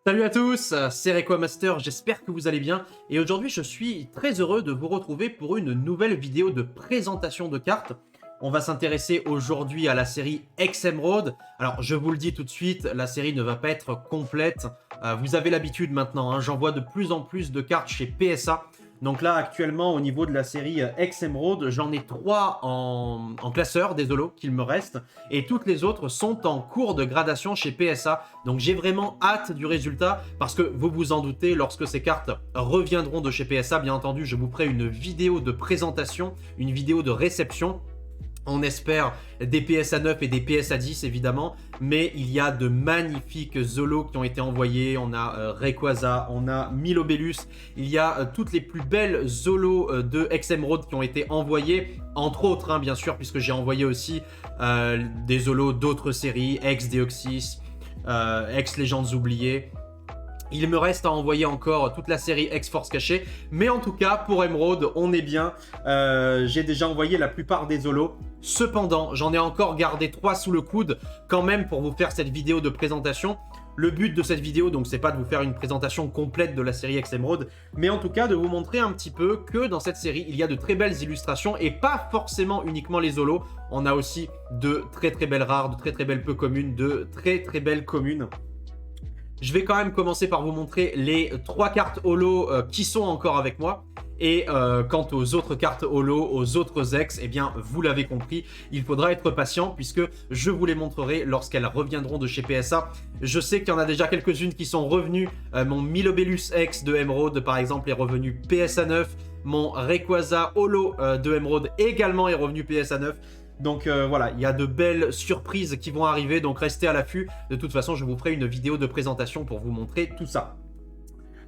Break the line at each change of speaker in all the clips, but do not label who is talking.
Salut à tous, c'est Requamaster, j'espère que vous allez bien. Et aujourd'hui, je suis très heureux de vous retrouver pour une nouvelle vidéo de présentation de cartes. On va s'intéresser aujourd'hui à la série Emerald. Alors, je vous le dis tout de suite, la série ne va pas être complète. Vous avez l'habitude maintenant, hein, j'en vois de plus en plus de cartes chez PSA. Donc là, actuellement, au niveau de la série Emerald, j'en ai 3 en classeur, désolé, qu'il me reste. Et toutes les autres sont en cours de gradation chez PSA. Donc j'ai vraiment hâte du résultat, parce que vous vous en doutez, lorsque ces cartes reviendront de chez PSA, bien entendu, je vous ferai une vidéo de présentation, une vidéo de réception. On espère des PSA 9 et des PSA 10 évidemment, mais il y a de magnifiques Zolos qui ont été envoyés. On a Rayquaza, on a Milobellus, il y a toutes les plus belles Zolos de Emerald qui ont été envoyés, entre autres, hein, bien sûr, puisque j'ai envoyé aussi des Zolos d'autres séries, Deoxys, Légendes oubliées. Il me reste à envoyer encore toute la série Force cachée. Mais en tout cas, pour Emerald, on est bien. J'ai déjà envoyé la plupart des Zolos. Cependant, j'en ai encore gardé 3 sous le coude, quand même, pour vous faire cette vidéo de présentation. Le but de cette vidéo, donc, c'est pas de vous faire une présentation complète de la série Emerald, mais en tout cas de vous montrer un petit peu que dans cette série, il y a de très belles illustrations, et pas forcément uniquement les Zolos. On a aussi de très très belles rares, de très très belles peu communes, de très très belles communes. Je vais quand même commencer par vous montrer les 3 cartes holo qui sont encore avec moi. Et quant aux autres cartes holo, aux autres ex, eh bien, vous l'avez compris, il faudra être patient puisque je vous les montrerai lorsqu'elles reviendront de chez PSA. Je sais qu'il y en a déjà quelques-unes qui sont revenues. Mon Milobellus X de Emerald, par exemple, est revenu PSA 9. Mon Rayquaza holo de Emerald également est revenu PSA 9. Donc voilà, il y a de belles surprises qui vont arriver, donc restez à l'affût. De toute façon, je vous ferai une vidéo de présentation pour vous montrer tout ça.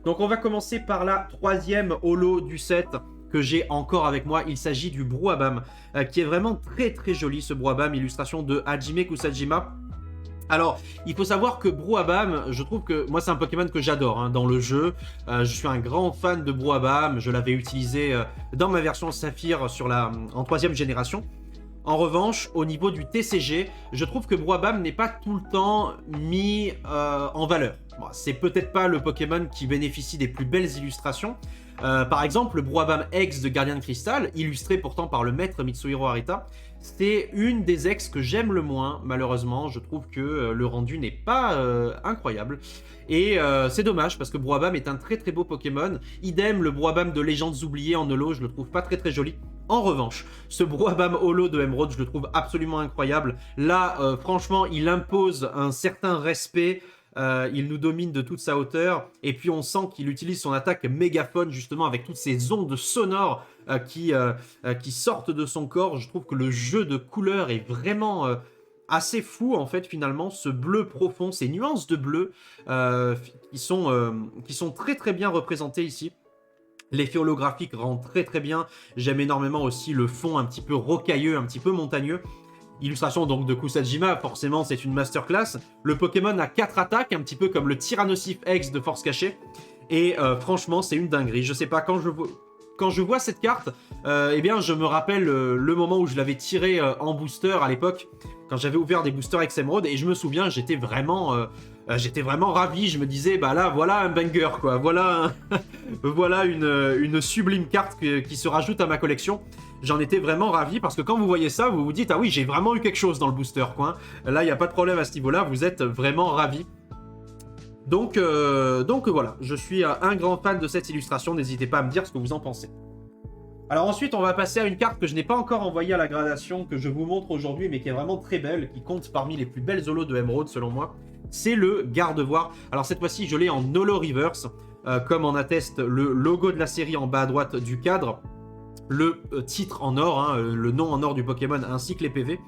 Donc on va commencer par la 3e holo du set que j'ai encore avec moi. Il s'agit du Brouabam, qui est vraiment très très joli, ce Brouabam, illustration de Hajime Kusajima. Alors, il faut savoir que Brouabam, je trouve que moi c'est un Pokémon que j'adore hein, dans le jeu. Je suis un grand fan de Brouabam, je l'avais utilisé dans ma version Saphir en 3e génération. En revanche, au niveau du TCG, je trouve que Brouabam n'est pas tout le temps mis en valeur. Bon, c'est peut-être pas le Pokémon qui bénéficie des plus belles illustrations. Par exemple, le Brouabam X de Gardien de Cristal, illustré pourtant par le maître Mitsuhiro Arita, c'est une des ex que j'aime le moins, malheureusement. Je trouve que le rendu n'est pas incroyable. Et c'est dommage, parce que Brouabam est un très très beau Pokémon. Idem, le Brouabam de Légendes oubliées en holo, je le trouve pas très très joli. En revanche, ce Brouabam holo de Emerald, je le trouve absolument incroyable. Là, franchement, il impose un certain respect. Il nous domine de toute sa hauteur. Et puis, on sent qu'il utilise son attaque mégaphone, justement, avec toutes ces ondes sonores qui sortent de son corps. Je trouve que le jeu de couleurs est vraiment assez fou, en fait, finalement. Ce bleu profond, ces nuances de bleu qui sont très, très bien représentées ici. L'effet holographique rend très très bien. J'aime énormément aussi le fond un petit peu rocailleux, un petit peu montagneux. Illustration donc de Kusajima, forcément c'est une masterclass. Le Pokémon a 4 attaques, un petit peu comme le Tyrannosif X de Force Cachée. Et franchement c'est une dinguerie. Je sais pas, quand je vois cette carte, eh bien je me rappelle le moment où je l'avais tiré en booster à l'époque, quand j'avais ouvert des boosters Emerald, et je me souviens, j'étais vraiment ravi. Je me disais, bah là, voilà un banger, quoi. Voilà, voilà une sublime carte qui se rajoute à ma collection. J'en étais vraiment ravi parce que quand vous voyez ça, vous vous dites, ah oui, j'ai vraiment eu quelque chose dans le booster, quoi. Là, il n'y a pas de problème à ce niveau-là, vous êtes vraiment ravi. Donc voilà, je suis un grand fan de cette illustration. N'hésitez pas à me dire ce que vous en pensez. Alors ensuite, on va passer à une carte que je n'ai pas encore envoyée à la gradation, que je vous montre aujourd'hui, mais qui est vraiment très belle, qui compte parmi les plus belles holos de Emerald, selon moi. C'est le Gardevoir. Alors cette fois-ci, je l'ai en holo reverse, comme en atteste le logo de la série en bas à droite du cadre, le titre en or, hein, le nom en or du Pokémon, ainsi que les PV.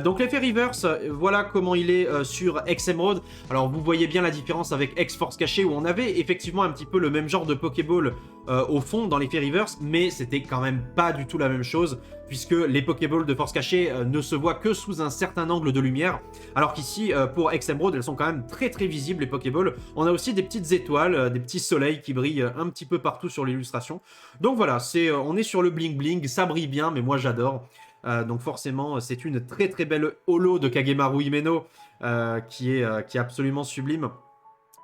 Donc l'effet reverse, voilà comment il est sur Emerald. Alors vous voyez bien la différence avec Force cachée, où on avait effectivement un petit peu le même genre de Pokéball au fond dans l'effet reverse, mais c'était quand même pas du tout la même chose, puisque les Pokéballs de Force cachée ne se voient que sous un certain angle de lumière, alors qu'ici pour Emerald, elles sont quand même très très visibles, les Pokéballs. On a aussi des petites étoiles, des petits soleils qui brillent un petit peu partout sur l'illustration. Donc voilà, on est sur le bling bling, ça brille bien, mais moi j'adore. Donc forcément, c'est une très très belle holo de Kagemaru Himeno qui est absolument sublime.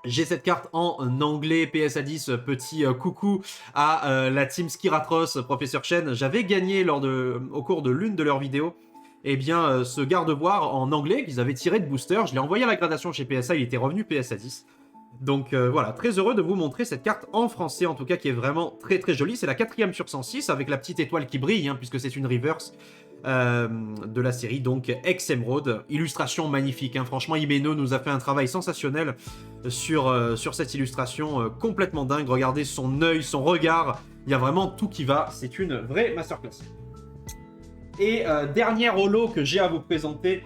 J'ai cette carte en anglais PSA 10, petit coucou à la team Skiratros, Professeur Chen. J'avais gagné au cours de l'une de leurs vidéos, eh bien, ce garde-boire en anglais qu'ils avaient tiré de booster. Je l'ai envoyé à la gradation chez PSA, il était revenu PSA 10. Donc voilà, très heureux de vous montrer cette carte en français, en tout cas, qui est vraiment très très jolie. C'est la 4ème sur 106, avec la petite étoile qui brille, hein, puisque c'est une reverse de la série, donc Ex-Emeraude. Illustration magnifique, hein. Franchement, Himeno nous a fait un travail sensationnel sur cette illustration, complètement dingue. Regardez son œil, son regard, il y a vraiment tout qui va. C'est une vraie masterclass. Et dernière holo que j'ai à vous présenter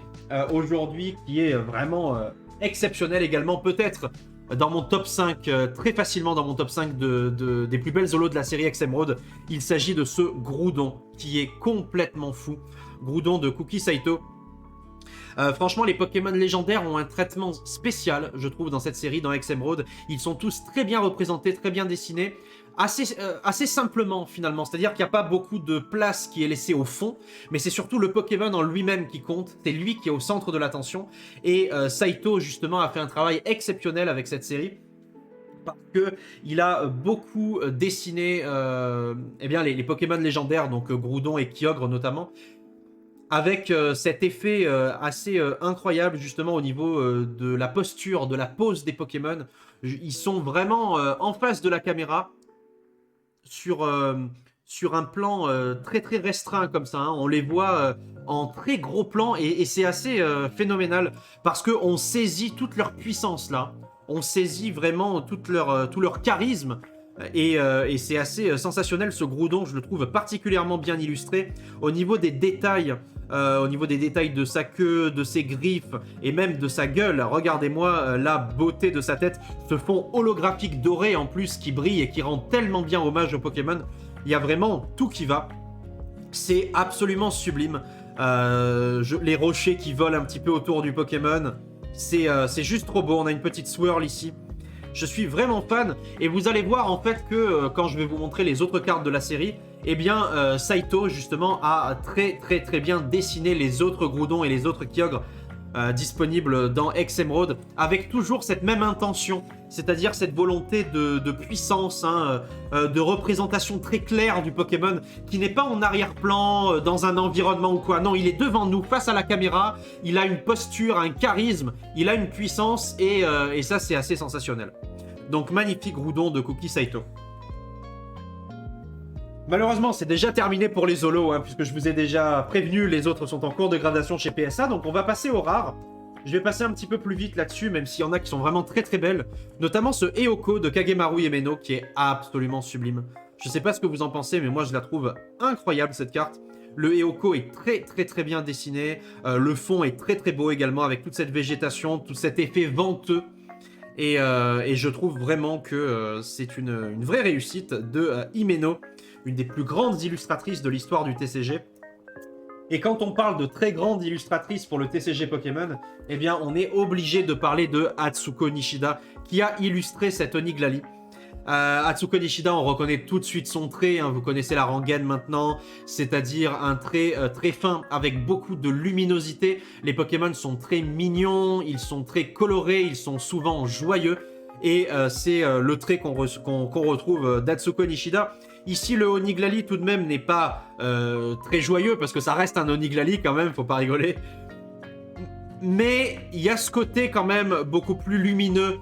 aujourd'hui, qui est vraiment exceptionnelle également, peut-être dans mon top 5, très facilement dans mon top 5 des plus belles holos de la série Ex-Emeraude. Il s'agit de ce Groudon, qui est complètement fou. Groudon de Cookie Saito. Franchement, les Pokémon légendaires ont un traitement spécial, je trouve, dans cette série, dans Ex-Emeraude. Ils sont tous très bien représentés, très bien dessinés. Assez simplement, finalement. C'est-à-dire qu'il n'y a pas beaucoup de place qui est laissée au fond, mais c'est surtout le Pokémon en lui-même qui compte. C'est lui qui est au centre de l'attention. Et Saito, justement, a fait un travail exceptionnel avec cette série, parce qu'il a beaucoup dessiné eh bien, les Pokémon légendaires, donc Groudon et Kyogre notamment, avec cet effet assez incroyable, justement, au niveau de la posture, de la pose des Pokémon. Ils sont vraiment en face de la caméra, sur un plan très très restreint comme ça, hein. On les voit en très gros plan, et c'est assez phénoménal, parce qu'on saisit toute leur puissance là. On saisit vraiment tout leur charisme. Et c'est assez sensationnel, ce Groudon. Je le trouve particulièrement bien illustré au niveau des détails. Au niveau des détails de sa queue, de ses griffes et même de sa gueule. Regardez-moi la beauté de sa tête, ce fond holographique doré en plus qui brille et qui rend tellement bien hommage au Pokémon. Il y a vraiment tout qui va. C'est absolument sublime. Les rochers qui volent un petit peu autour du Pokémon, c'est juste trop beau. On a une petite swirl ici. Je suis vraiment fan, et vous allez voir en fait que quand je vais vous montrer les autres cartes de la série, eh bien Saito justement a très très très bien dessiné les autres Groudons et les autres Kyogre disponibles dans Ex-Emeraude, avec toujours cette même intention, c'est-à-dire cette volonté de puissance, hein, de représentation très claire du Pokémon, qui n'est pas en arrière-plan, dans un environnement ou quoi. Non, il est devant nous, face à la caméra, il a une posture, un charisme, il a une puissance, et ça c'est assez sensationnel. Donc magnifique Groudon de Cookie Saito. Malheureusement, c'est déjà terminé pour les holos, hein, puisque je vous ai déjà prévenu, les autres sont en cours de gradation chez PSA, donc on va passer aux rares. Je vais passer un petit peu plus vite là-dessus, même s'il y en a qui sont vraiment très très belles, notamment ce Eoko de Kagemaru Himeno, qui est absolument sublime. Je sais pas ce que vous en pensez, mais moi je la trouve incroyable cette carte. Le Eoko est très très très bien dessiné, le fond est très très beau également, avec toute cette végétation, tout cet effet venteux. Et je trouve vraiment que c'est une vraie réussite de Himeno, une des plus grandes illustratrices de l'histoire du TCG. Et quand on parle de très grande illustratrice pour le TCG Pokémon, eh bien on est obligé de parler de Atsuko Nishida, qui a illustré cette Oniglali. Atsuko Nishida, on reconnaît tout de suite son trait, hein, vous connaissez la rengaine maintenant, c'est-à-dire un trait très fin avec beaucoup de luminosité. Les Pokémon sont très mignons, ils sont très colorés, ils sont souvent joyeux, et c'est le trait qu'on retrouve d'Atsuko Nishida. Ici, le Oniglali, tout de même, n'est pas très joyeux, parce que ça reste un Oniglali quand même, faut pas rigoler. Mais il y a ce côté quand même beaucoup plus lumineux,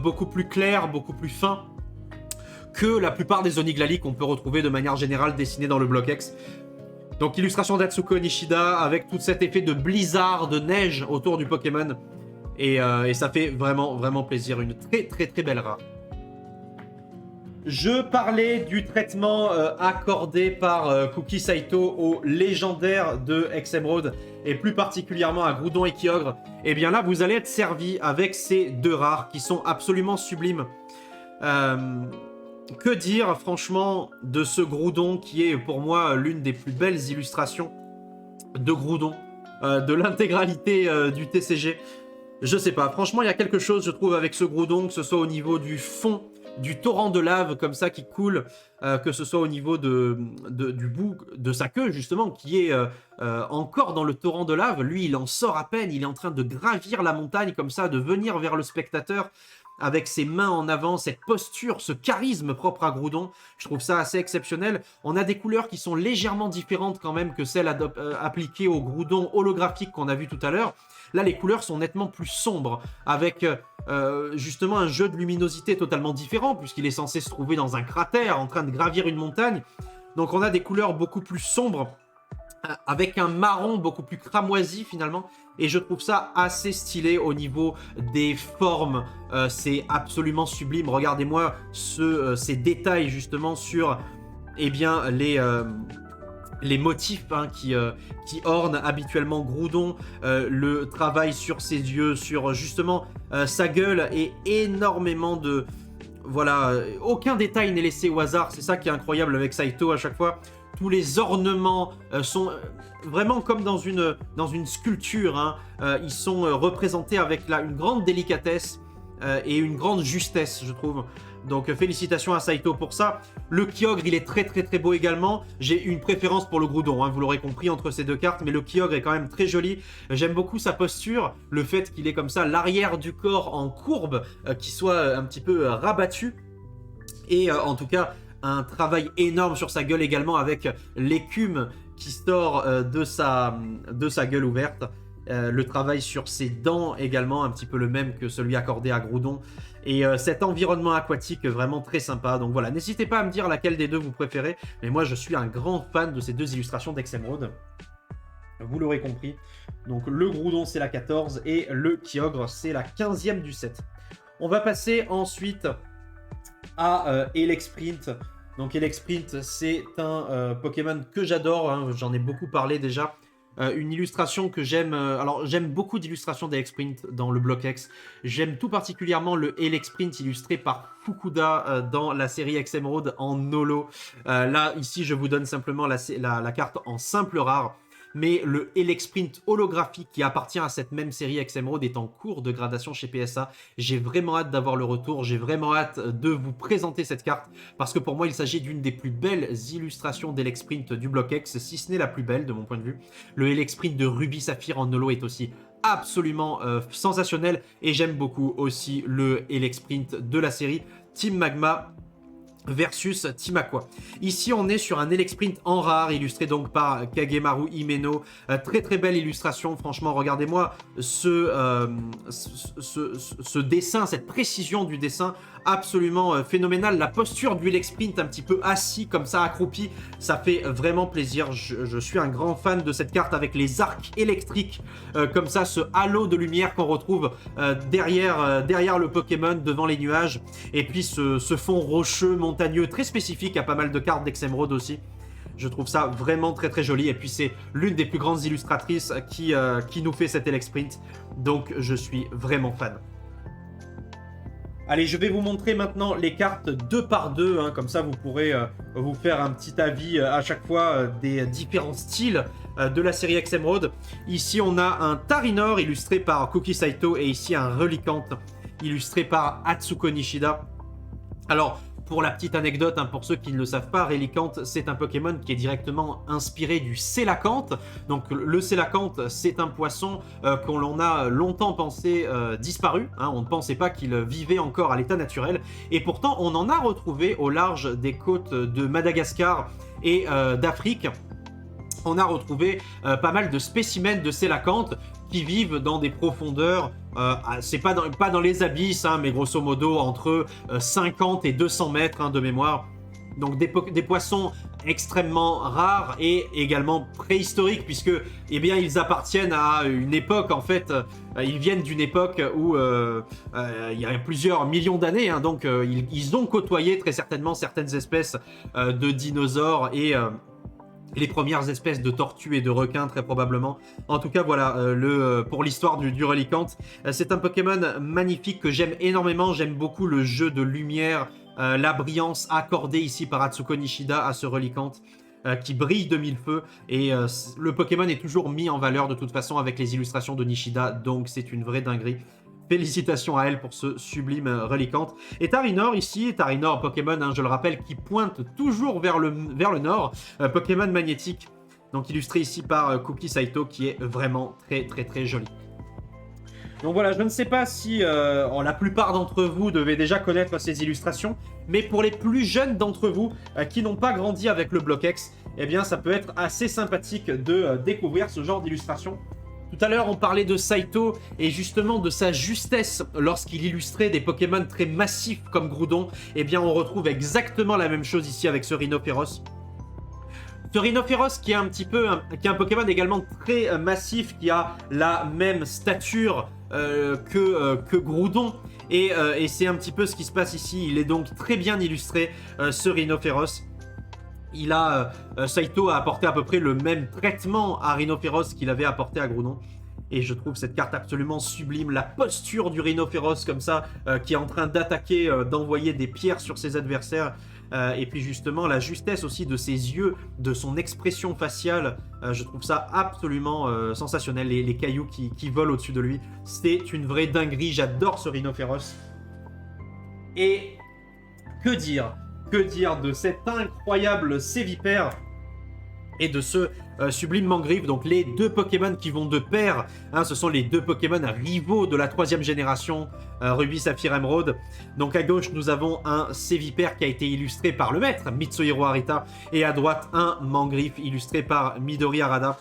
beaucoup plus clair, beaucoup plus fin que la plupart des Oniglali qu'on peut retrouver de manière générale dessinés dans le bloc X. Donc illustration d'Atsuko Nishida avec tout cet effet de blizzard, de neige autour du Pokémon. Et ça fait vraiment vraiment plaisir, une très très très belle rare. Je parlais du traitement accordé par Cookie Saito aux légendaires de Ex-Emeraude, et plus particulièrement à Groudon et Kyogre. Et bien là, vous allez être servi avec ces deux rares qui sont absolument sublimes. Que dire franchement de ce Groudon qui est pour moi l'une des plus belles illustrations de Groudon, de l'intégralité du TCG. Je sais pas, franchement il y a quelque chose je trouve avec ce Groudon, que ce soit au niveau du fond, du torrent de lave comme ça qui coule, que ce soit au niveau du bout de sa queue justement, qui est encore dans le torrent de lave. Lui, il en sort à peine, il est en train de gravir la montagne comme ça, de venir vers le spectateur avec ses mains en avant, cette posture, ce charisme propre à Groudon. Je trouve ça assez exceptionnel. On a des couleurs qui sont légèrement différentes quand même que celles appliquées au Groudon holographique qu'on a vu tout à l'heure. Là, les couleurs sont nettement plus sombres, avec justement un jeu de luminosité totalement différent, puisqu'il est censé se trouver dans un cratère, en train de gravir une montagne. Donc on a des couleurs beaucoup plus sombres, avec un marron beaucoup plus cramoisi finalement, et je trouve ça assez stylé au niveau des formes. C'est absolument sublime. Regardez-moi ces détails justement sur eh bien, les motifs qui ornent habituellement Groudon, le travail sur ses yeux, sur justement sa gueule, et énormément de... Voilà, aucun détail n'est laissé au hasard, c'est ça qui est incroyable avec Saito à chaque fois. Tous les ornements sont vraiment comme dans une sculpture, hein. Ils sont représentés avec une grande délicatesse et une grande justesse, je trouve. Donc félicitations à Saito pour ça. Le Kyogre, il est très très très beau également. J'ai une préférence pour le Groudon, hein, vous l'aurez compris entre ces deux cartes, mais le Kyogre est quand même très joli. J'aime beaucoup sa posture, le fait qu'il ait comme ça l'arrière du corps en courbe, qui soit un petit peu rabattu. Et en tout cas, un travail énorme sur sa gueule également, avec l'écume qui sort de sa gueule ouverte. Le travail sur ses dents également, un petit peu le même que celui accordé à Groudon. Et cet environnement aquatique vraiment très sympa. Donc voilà, n'hésitez pas à me dire laquelle des deux vous préférez. Mais moi, je suis un grand fan de ces deux illustrations d'Exemeraude. Vous l'aurez compris. Donc le Groudon, c'est la 14 et le Kyogre, c'est la 15e du set. On va passer ensuite à Elexprint. Donc Elexprint, c'est un Pokémon que j'adore, hein, j'en ai beaucoup parlé déjà. Une illustration que j'aime, alors j'aime beaucoup d'illustrations d'Elexprint dans le bloc X. J'aime tout particulièrement le Elexprint illustré par Fukuda dans la série Exemeraude en holo. Là, ici, je vous donne simplement la carte en simple rare. Mais le Elexprint holographique qui appartient à cette même série Exemeraude est en cours de gradation chez PSA. J'ai vraiment hâte d'avoir le retour, j'ai vraiment hâte de vous présenter cette carte, parce que pour moi il s'agit d'une des plus belles illustrations d'Elexprint du bloc X, si ce n'est la plus belle de mon point de vue. Le Elexprint de Ruby Saphir en holo est aussi absolument sensationnel, et j'aime beaucoup aussi le Elexprint de la série Team Magma versus Team Aqua. Ici, on est sur un Elexprint en rare, illustré donc par Kagemaru Himeno. Très très belle illustration, franchement, regardez-moi ce dessin, cette précision du dessin, absolument phénoménal. La posture du Elexprint un petit peu assis, comme ça, accroupi, ça fait vraiment plaisir. Je suis un grand fan de cette carte avec les arcs électriques, comme ça, ce halo de lumière qu'on retrouve derrière le Pokémon, devant les nuages, et puis ce fond rocheux, montagneux, très spécifique à pas mal de cartes d'Exemeraude aussi. Je trouve ça vraiment très très joli, et puis c'est l'une des plus grandes illustratrices qui nous fait cet Elexprint, donc je suis vraiment fan. Allez, je vais vous montrer maintenant les cartes 2 par 2, hein, comme ça vous pourrez vous faire un petit avis à chaque fois des différents styles de la série Exemeraude. Ici on a un Tarinor illustré par Kuki Saito, et ici un Relicanth illustré par Atsuko Nishida. Alors, pour la petite anecdote, hein, pour ceux qui ne le savent pas, Relicanth, c'est un Pokémon qui est directement inspiré du Coelacanth. Donc le Coelacanth, c'est un poisson qu'on l'on a longtemps pensé disparu. Hein, on ne pensait pas qu'il vivait encore à l'état naturel. Et pourtant, on en a retrouvé au large des côtes de Madagascar et d'Afrique. On a retrouvé pas mal de spécimens de Coelacanth qui vivent dans des profondeurs, c'est pas dans les abysses, hein, mais grosso modo entre 50 et 200 mètres, hein, de mémoire. Donc des poissons extrêmement rares et également préhistoriques, puisque eh bien, ils appartiennent à une époque, en fait, ils viennent d'une époque où il y a plusieurs millions d'années, hein, donc ils ont côtoyé très certainement certaines espèces de dinosaures et les premières espèces de tortues et de requins, très probablement. En tout cas, voilà, pour l'histoire du Relicanth. C'est un Pokémon magnifique que j'aime énormément. J'aime beaucoup le jeu de lumière, la brillance accordée ici par Atsuko Nishida à ce Relicanth, qui brille de mille feux. Et le Pokémon est toujours mis en valeur de toute façon avec les illustrations de Nishida, donc c'est une vraie dinguerie. félicitations à elle pour ce sublime Relicanth. Et Tarinor ici, Tarinor Pokémon, hein, je le rappelle, qui pointe toujours vers le nord, Pokémon magnétique, donc illustré ici par Cookie Saito, qui est vraiment très joli. Donc voilà, je ne sais pas si la plupart d'entre vous devaient déjà connaître ces illustrations, mais pour les plus jeunes d'entre vous qui n'ont pas grandi avec le Block X, eh bien ça peut être assez sympathique de découvrir ce genre d'illustration. Tout à l'heure, on parlait de Saito et justement de sa justesse lorsqu'il illustrait des Pokémon très massifs comme Groudon. Eh bien, on retrouve exactement la même chose ici avec ce Rhinophéros. Ce Rhinophéros qui est qui est un Pokémon également très massif, qui a la même stature que Groudon. Et c'est un petit peu ce qui se passe ici. Il est donc très bien illustré, ce Rhinophéros. Saito a apporté à peu près le même traitement à Rhinophéros qu'il avait apporté à Groudon. Et je trouve cette carte absolument sublime. La posture du Rhinophéros comme ça, qui est en train d'attaquer, d'envoyer des pierres sur ses adversaires. Et puis justement, la justesse aussi de ses yeux, de son expression faciale. Je trouve ça absolument sensationnel. Les cailloux qui volent au-dessus de lui. C'est une vraie dinguerie. J'adore ce Rhinophéros. Et que dire de cet incroyable Sévipère et de ce sublime Mangriffe, donc les deux Pokémon qui vont de pair, hein, ce sont les deux Pokémon rivaux de la 3e génération, Ruby, Saphir, Emerald. Donc à gauche, nous avons un Sévipère qui a été illustré par le maître, Mitsuhiro Arita, et à droite, un Mangriffe illustré par Midori Harada.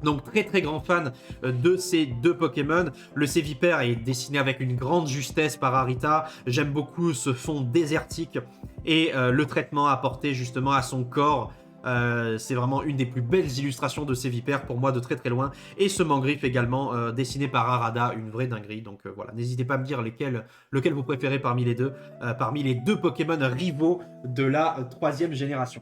Donc très grand fan de ces deux Pokémon. Le Sévipère est dessiné avec une grande justesse par Arita. J'aime beaucoup ce fond désertique et le traitement apporté justement à son corps. C'est vraiment une des plus belles illustrations de Sévipère pour moi de très loin. Et ce Mangriffe également dessiné par Harada, une vraie dinguerie. Donc voilà, n'hésitez pas à me dire lequel vous préférez parmi les deux Pokémon rivaux de la 3e génération.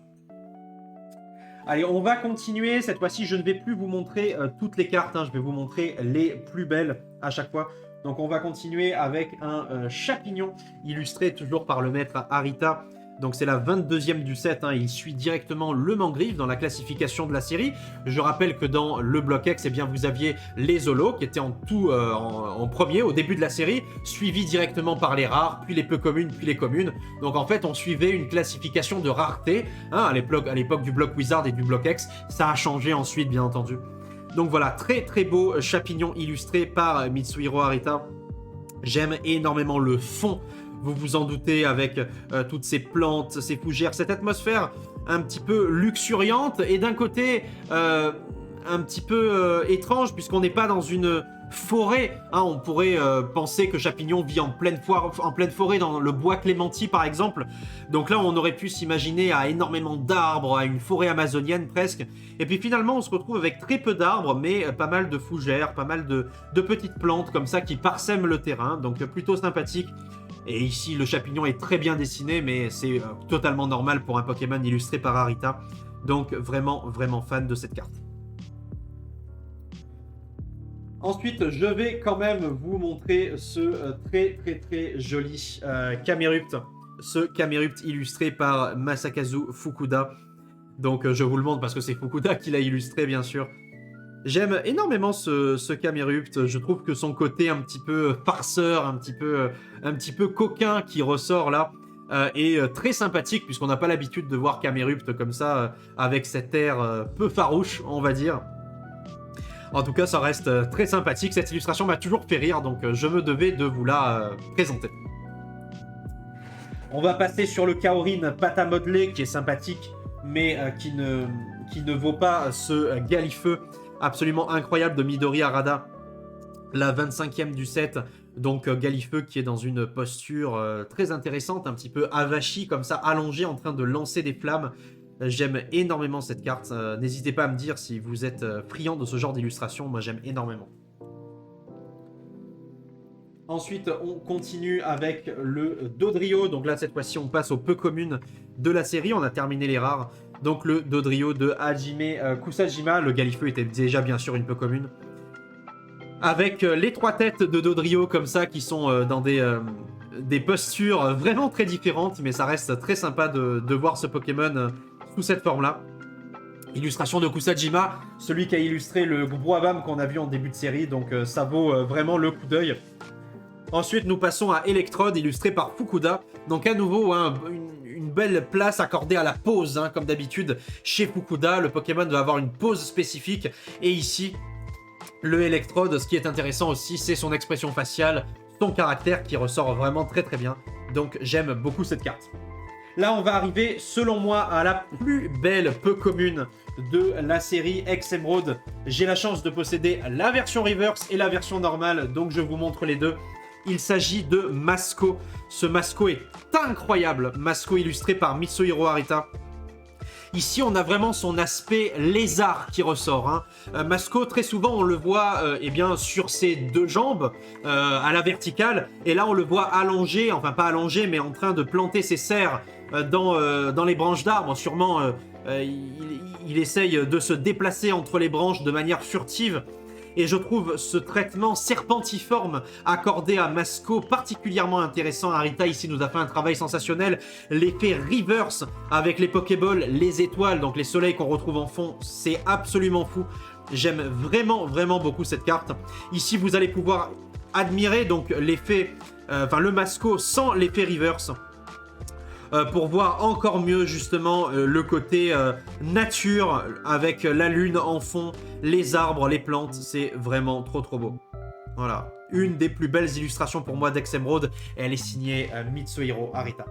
Allez, on va continuer. Cette fois-ci, je ne vais plus vous montrer toutes les cartes. Hein. Je vais vous montrer les plus belles à chaque fois. Donc, on va continuer avec un Chapignon illustré toujours par le maître Arita. Donc, c'est la 22e du set. Hein. Il suit directement le Mangriffe dans la classification de la série. Je rappelle que dans le Block X, eh bien, vous aviez les Holos qui étaient en premier au début de la série, suivis directement par les rares, puis les peu communes, puis les communes. Donc, en fait, on suivait une classification de rareté hein, à l'époque du Block Wizard et du Block X. Ça a changé ensuite, bien entendu. Donc, voilà, très beau Chapignon illustré par Mitsuhiro Arita. J'aime énormément le fond. Vous vous en doutez avec toutes ces plantes, ces fougères, cette atmosphère un petit peu luxuriante et d'un côté un petit peu étrange puisqu'on n'est pas dans une forêt. Hein, on pourrait penser que Chapignon vit en pleine forêt dans le bois Clémenti par exemple. Donc là on aurait pu s'imaginer à énormément d'arbres, à une forêt amazonienne presque. Et puis finalement on se retrouve avec très peu d'arbres mais pas mal de fougères, pas mal de petites plantes comme ça qui parsèment le terrain. Donc plutôt sympathique. Et ici, le Chapignon est très bien dessiné, mais c'est totalement normal pour un Pokémon illustré par Arita. Donc, vraiment fan de cette carte. Ensuite, je vais quand même vous montrer ce très joli Camerupt. Ce Camerupt illustré par Masakazu Fukuda. Donc, je vous le montre parce que c'est Fukuda qui l'a illustré, bien sûr. J'aime énormément ce Camerupt. Je trouve que son côté un petit peu farceur, un petit peu coquin qui ressort là, est très sympathique puisqu'on n'a pas l'habitude de voir Camerupt comme ça, avec cet air peu farouche, on va dire. En tout cas, ça reste très sympathique. Cette illustration m'a toujours fait rire, donc je me devais de vous la présenter. On va passer sur le Kaorin pâte à modeler qui est sympathique, mais qui ne vaut pas ce Galifeu absolument incroyable de Midori Harada, la 25e du set. Donc Galifeu qui est dans une posture très intéressante, un petit peu avachie comme ça, allongée en train de lancer des flammes. J'aime énormément cette carte. N'hésitez pas à me dire si vous êtes friand de ce genre d'illustration. Moi j'aime énormément. Ensuite, on continue avec le Dodrio. Donc là, cette fois-ci, on passe aux peu communes de la série. On a terminé les rares. Donc le Dodrio de Hajime Kusajima. Le Galifeu était déjà bien sûr une peu commune. Avec les 3 têtes de Dodrio comme ça qui sont dans des postures vraiment très différentes. Mais ça reste très sympa de voir ce Pokémon sous cette forme-là. Illustration de Kusajima, celui qui a illustré le Boabam qu'on a vu en début de série. Donc ça vaut vraiment le coup d'œil. Ensuite, nous passons à Electrode, illustré par Fukuda. Donc à nouveau, hein, une belle place accordée à la pose, hein, comme d'habitude. Chez Fukuda, le Pokémon doit avoir une pose spécifique. Et ici, le Electrode, ce qui est intéressant aussi, c'est son expression faciale, son caractère qui ressort vraiment très très bien. Donc j'aime beaucoup cette carte. Là, on va arriver, selon moi, à la plus belle peu commune de la série Emerald. J'ai la chance de posséder la version Reverse et la version normale, donc je vous montre les deux. Il s'agit de Masco. Ce Masco est incroyable. Masco illustré par Mitsuhiro Arita. Ici, on a vraiment son aspect lézard qui ressort. Hein. Masco, très souvent, on le voit eh bien, sur ses deux jambes, à la verticale. Et là, on le voit allongé, enfin pas allongé, mais en train de planter ses serres dans les branches d'arbres. Sûrement, il essaye de se déplacer entre les branches de manière furtive. Et je trouve ce traitement serpentiforme accordé à Masco particulièrement intéressant. Arita ici nous a fait un travail sensationnel. L'effet reverse avec les Pokéballs, les étoiles, donc les soleils qu'on retrouve en fond, c'est absolument fou. J'aime vraiment, vraiment beaucoup cette carte. Ici, vous allez pouvoir admirer donc l'effet, le Masco sans l'effet reverse. Pour voir encore mieux justement le côté nature avec la lune en fond, les arbres, les plantes, c'est vraiment trop trop beau. Voilà, une des plus belles illustrations pour moi d'Emerald, et elle est signée Mitsuhiro Arita.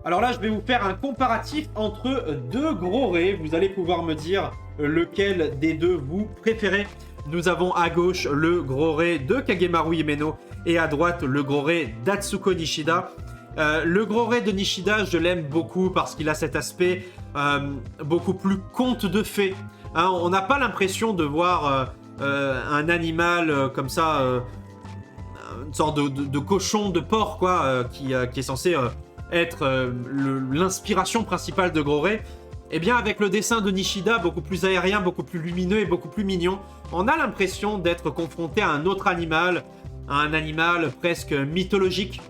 Alors là, je vais vous faire un comparatif entre deux gros rays. Vous allez pouvoir me dire lequel des deux vous préférez. Nous avons à gauche le gros ray de Kagemaru Himeno et à droite le gros ray d'Atsuko Nishida. Le gros ray de Nishida, je l'aime beaucoup parce qu'il a cet aspect beaucoup plus conte de fées. Hein, on n'a pas l'impression de voir un animal comme ça, une sorte de cochon, de porc, quoi, qui est censé être l'inspiration principale de gros ray. Eh bien, avec le dessin de Nishida, beaucoup plus aérien, beaucoup plus lumineux et beaucoup plus mignon, on a l'impression d'être confronté à un autre animal, à un animal presque mythologique.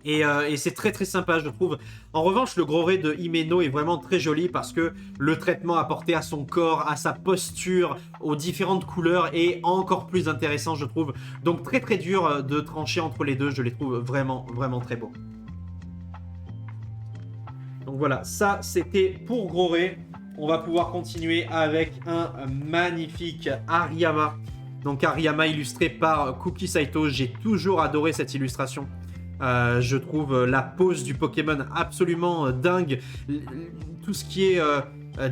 Et c'est très très sympa, je trouve. En revanche, le gros ray de Himeno est vraiment très joli parce que le traitement apporté à son corps, à sa posture, aux différentes couleurs est encore plus intéressant, je trouve. Donc très très dur de trancher entre les deux, je les trouve vraiment vraiment très beaux. Donc voilà, ça c'était pour gros ray. On va pouvoir continuer avec un magnifique Hariyama. Donc Hariyama illustré par Kuki Saito. J'ai toujours adoré cette illustration. Je trouve la pose du Pokémon absolument dingue. Tout ce qui est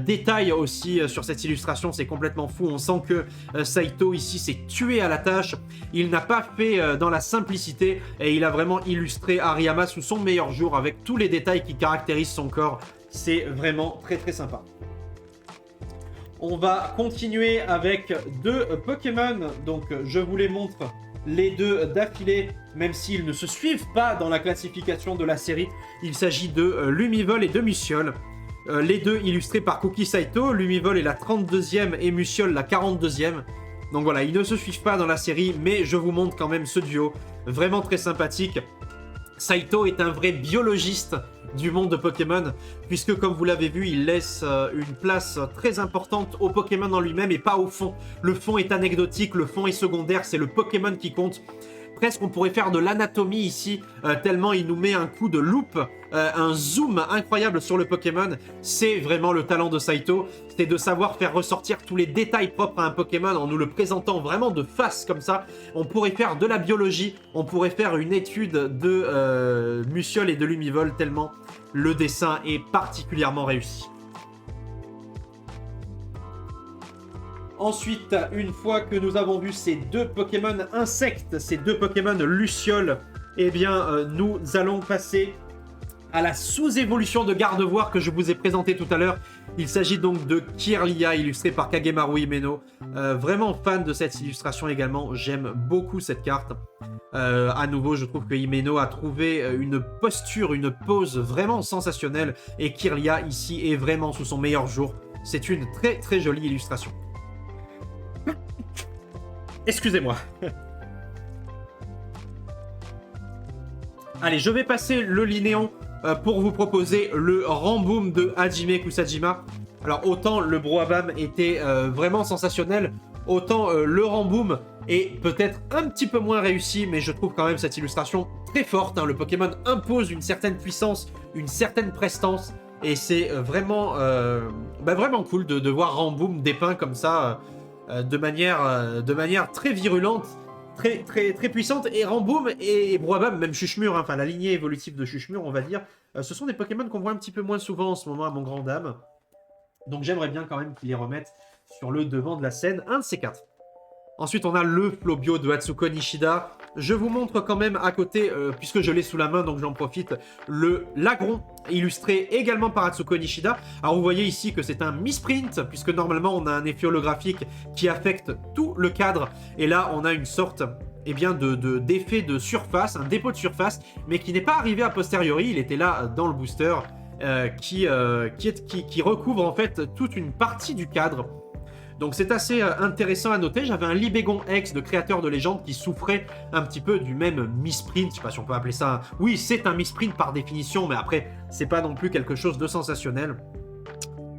détail aussi sur cette illustration, c'est complètement fou. On sent que Saito ici s'est tué à la tâche. Il n'a pas fait dans la simplicité et il a vraiment illustré Hariyama sous son meilleur jour avec tous les détails qui caractérisent son corps. C'est vraiment très très sympa. On va continuer avec deux Pokémon. Donc je vous les montre les deux d'affilée, même s'ils ne se suivent pas dans la classification de la série. Il s'agit de Lumivol et de Musiole. Les deux illustrés par Kuki Saito. Lumivol est la 32e et Musiole la 42e. Donc voilà, ils ne se suivent pas dans la série, mais je vous montre quand même ce duo. Vraiment très sympathique. Saito est un vrai biologiste du monde de Pokémon, puisque comme vous l'avez vu, il laisse une place très importante au Pokémon en lui-même et pas au fond. Le fond est anecdotique, le fond est secondaire, c'est le Pokémon qui compte. Presque on pourrait faire de l'anatomie ici, tellement il nous met un coup de loupe, un zoom incroyable sur le Pokémon. C'est vraiment le talent de Saito, c'est de savoir faire ressortir tous les détails propres à un Pokémon en nous le présentant vraiment de face comme ça. On pourrait faire de la biologie, on pourrait faire une étude de Musiole et de Lumivol, tellement le dessin est particulièrement réussi. Ensuite, une fois que nous avons vu ces deux Pokémon insectes, ces deux Pokémon Lucioles, eh bien, nous allons passer à la sous-évolution de Gardevoir que je vous ai présenté tout à l'heure. Il s'agit donc de Kirlia, illustré par Kagemaru Himeno. Vraiment fan de cette illustration également, j'aime beaucoup cette carte. À nouveau, je trouve que Himeno a trouvé une posture, une pose vraiment sensationnelle. Et Kirlia, ici, est vraiment sous son meilleur jour. C'est une très très jolie illustration. Excusez-moi. Allez, je vais passer le Linéon pour vous proposer le Ramboom de Hajime Kusajima. Alors, autant le Broabam était vraiment sensationnel, autant le Ramboom est peut-être un petit peu moins réussi, mais je trouve quand même cette illustration très forte. Hein. Le Pokémon impose une certaine puissance, une certaine prestance, et c'est vraiment cool de voir Ramboom dépeint comme ça, de manière très virulente, très puissante. Et Ramboom et Broabam, même Chuchmur, hein, enfin la lignée évolutive de Chuchmur, on va dire, ce sont des Pokémon qu'on voit un petit peu moins souvent en ce moment à mon grand dame. Donc j'aimerais bien quand même qu'ils les remettent sur le devant de la scène, un de ces quatre. Ensuite, on a le Flobio de Atsuko Nishida. Je vous montre quand même à côté, puisque je l'ai sous la main, donc j'en profite, le Lagron, illustré également par Atsuko Nishida. Alors vous voyez ici que c'est un misprint, puisque normalement on a un effet holographique qui affecte tout le cadre. Et là, on a une sorte d'effet de surface, un dépôt de surface, mais qui n'est pas arrivé a posteriori, il était là dans le booster, qui recouvre en fait toute une partie du cadre. Donc c'est assez intéressant à noter. J'avais un Libégon X de créateur de légende qui souffrait un petit peu du même misprint. Je sais pas si on peut appeler ça. Oui, c'est un misprint par définition, mais après, c'est pas non plus quelque chose de sensationnel.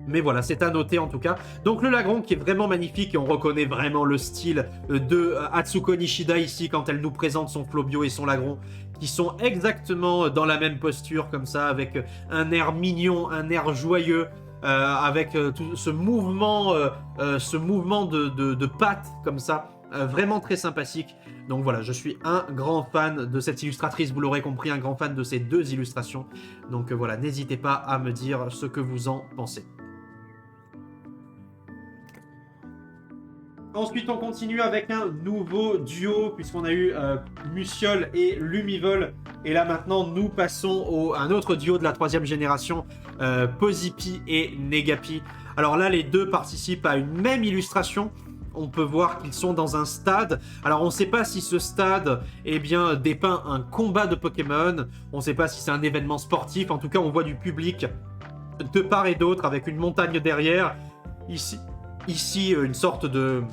Mais voilà, c'est à noter en tout cas. Donc le Lagron qui est vraiment magnifique et on reconnaît vraiment le style de Atsuko Nishida ici quand elle nous présente son Flobio et son Lagron qui sont exactement dans la même posture comme ça avec un air mignon, un air joyeux. Avec tout ce mouvement de pattes comme ça, vraiment très sympathique. Donc voilà, je suis un grand fan de cette illustratrice, vous l'aurez compris, un grand fan de ces deux illustrations. Donc voilà, n'hésitez pas à me dire ce que vous en pensez. Ensuite, on continue avec un nouveau duo, puisqu'on a eu Musiol et Lumivol. Et là, maintenant, nous passons à un autre duo de la 3e génération, Pozipi et Negapi. Alors là, les deux participent à une même illustration. On peut voir qu'ils sont dans un stade. Alors, on ne sait pas si ce stade, dépeint un combat de Pokémon. On ne sait pas si c'est un événement sportif. En tout cas, on voit du public de part et d'autre, avec une montagne derrière. Ici, une sorte de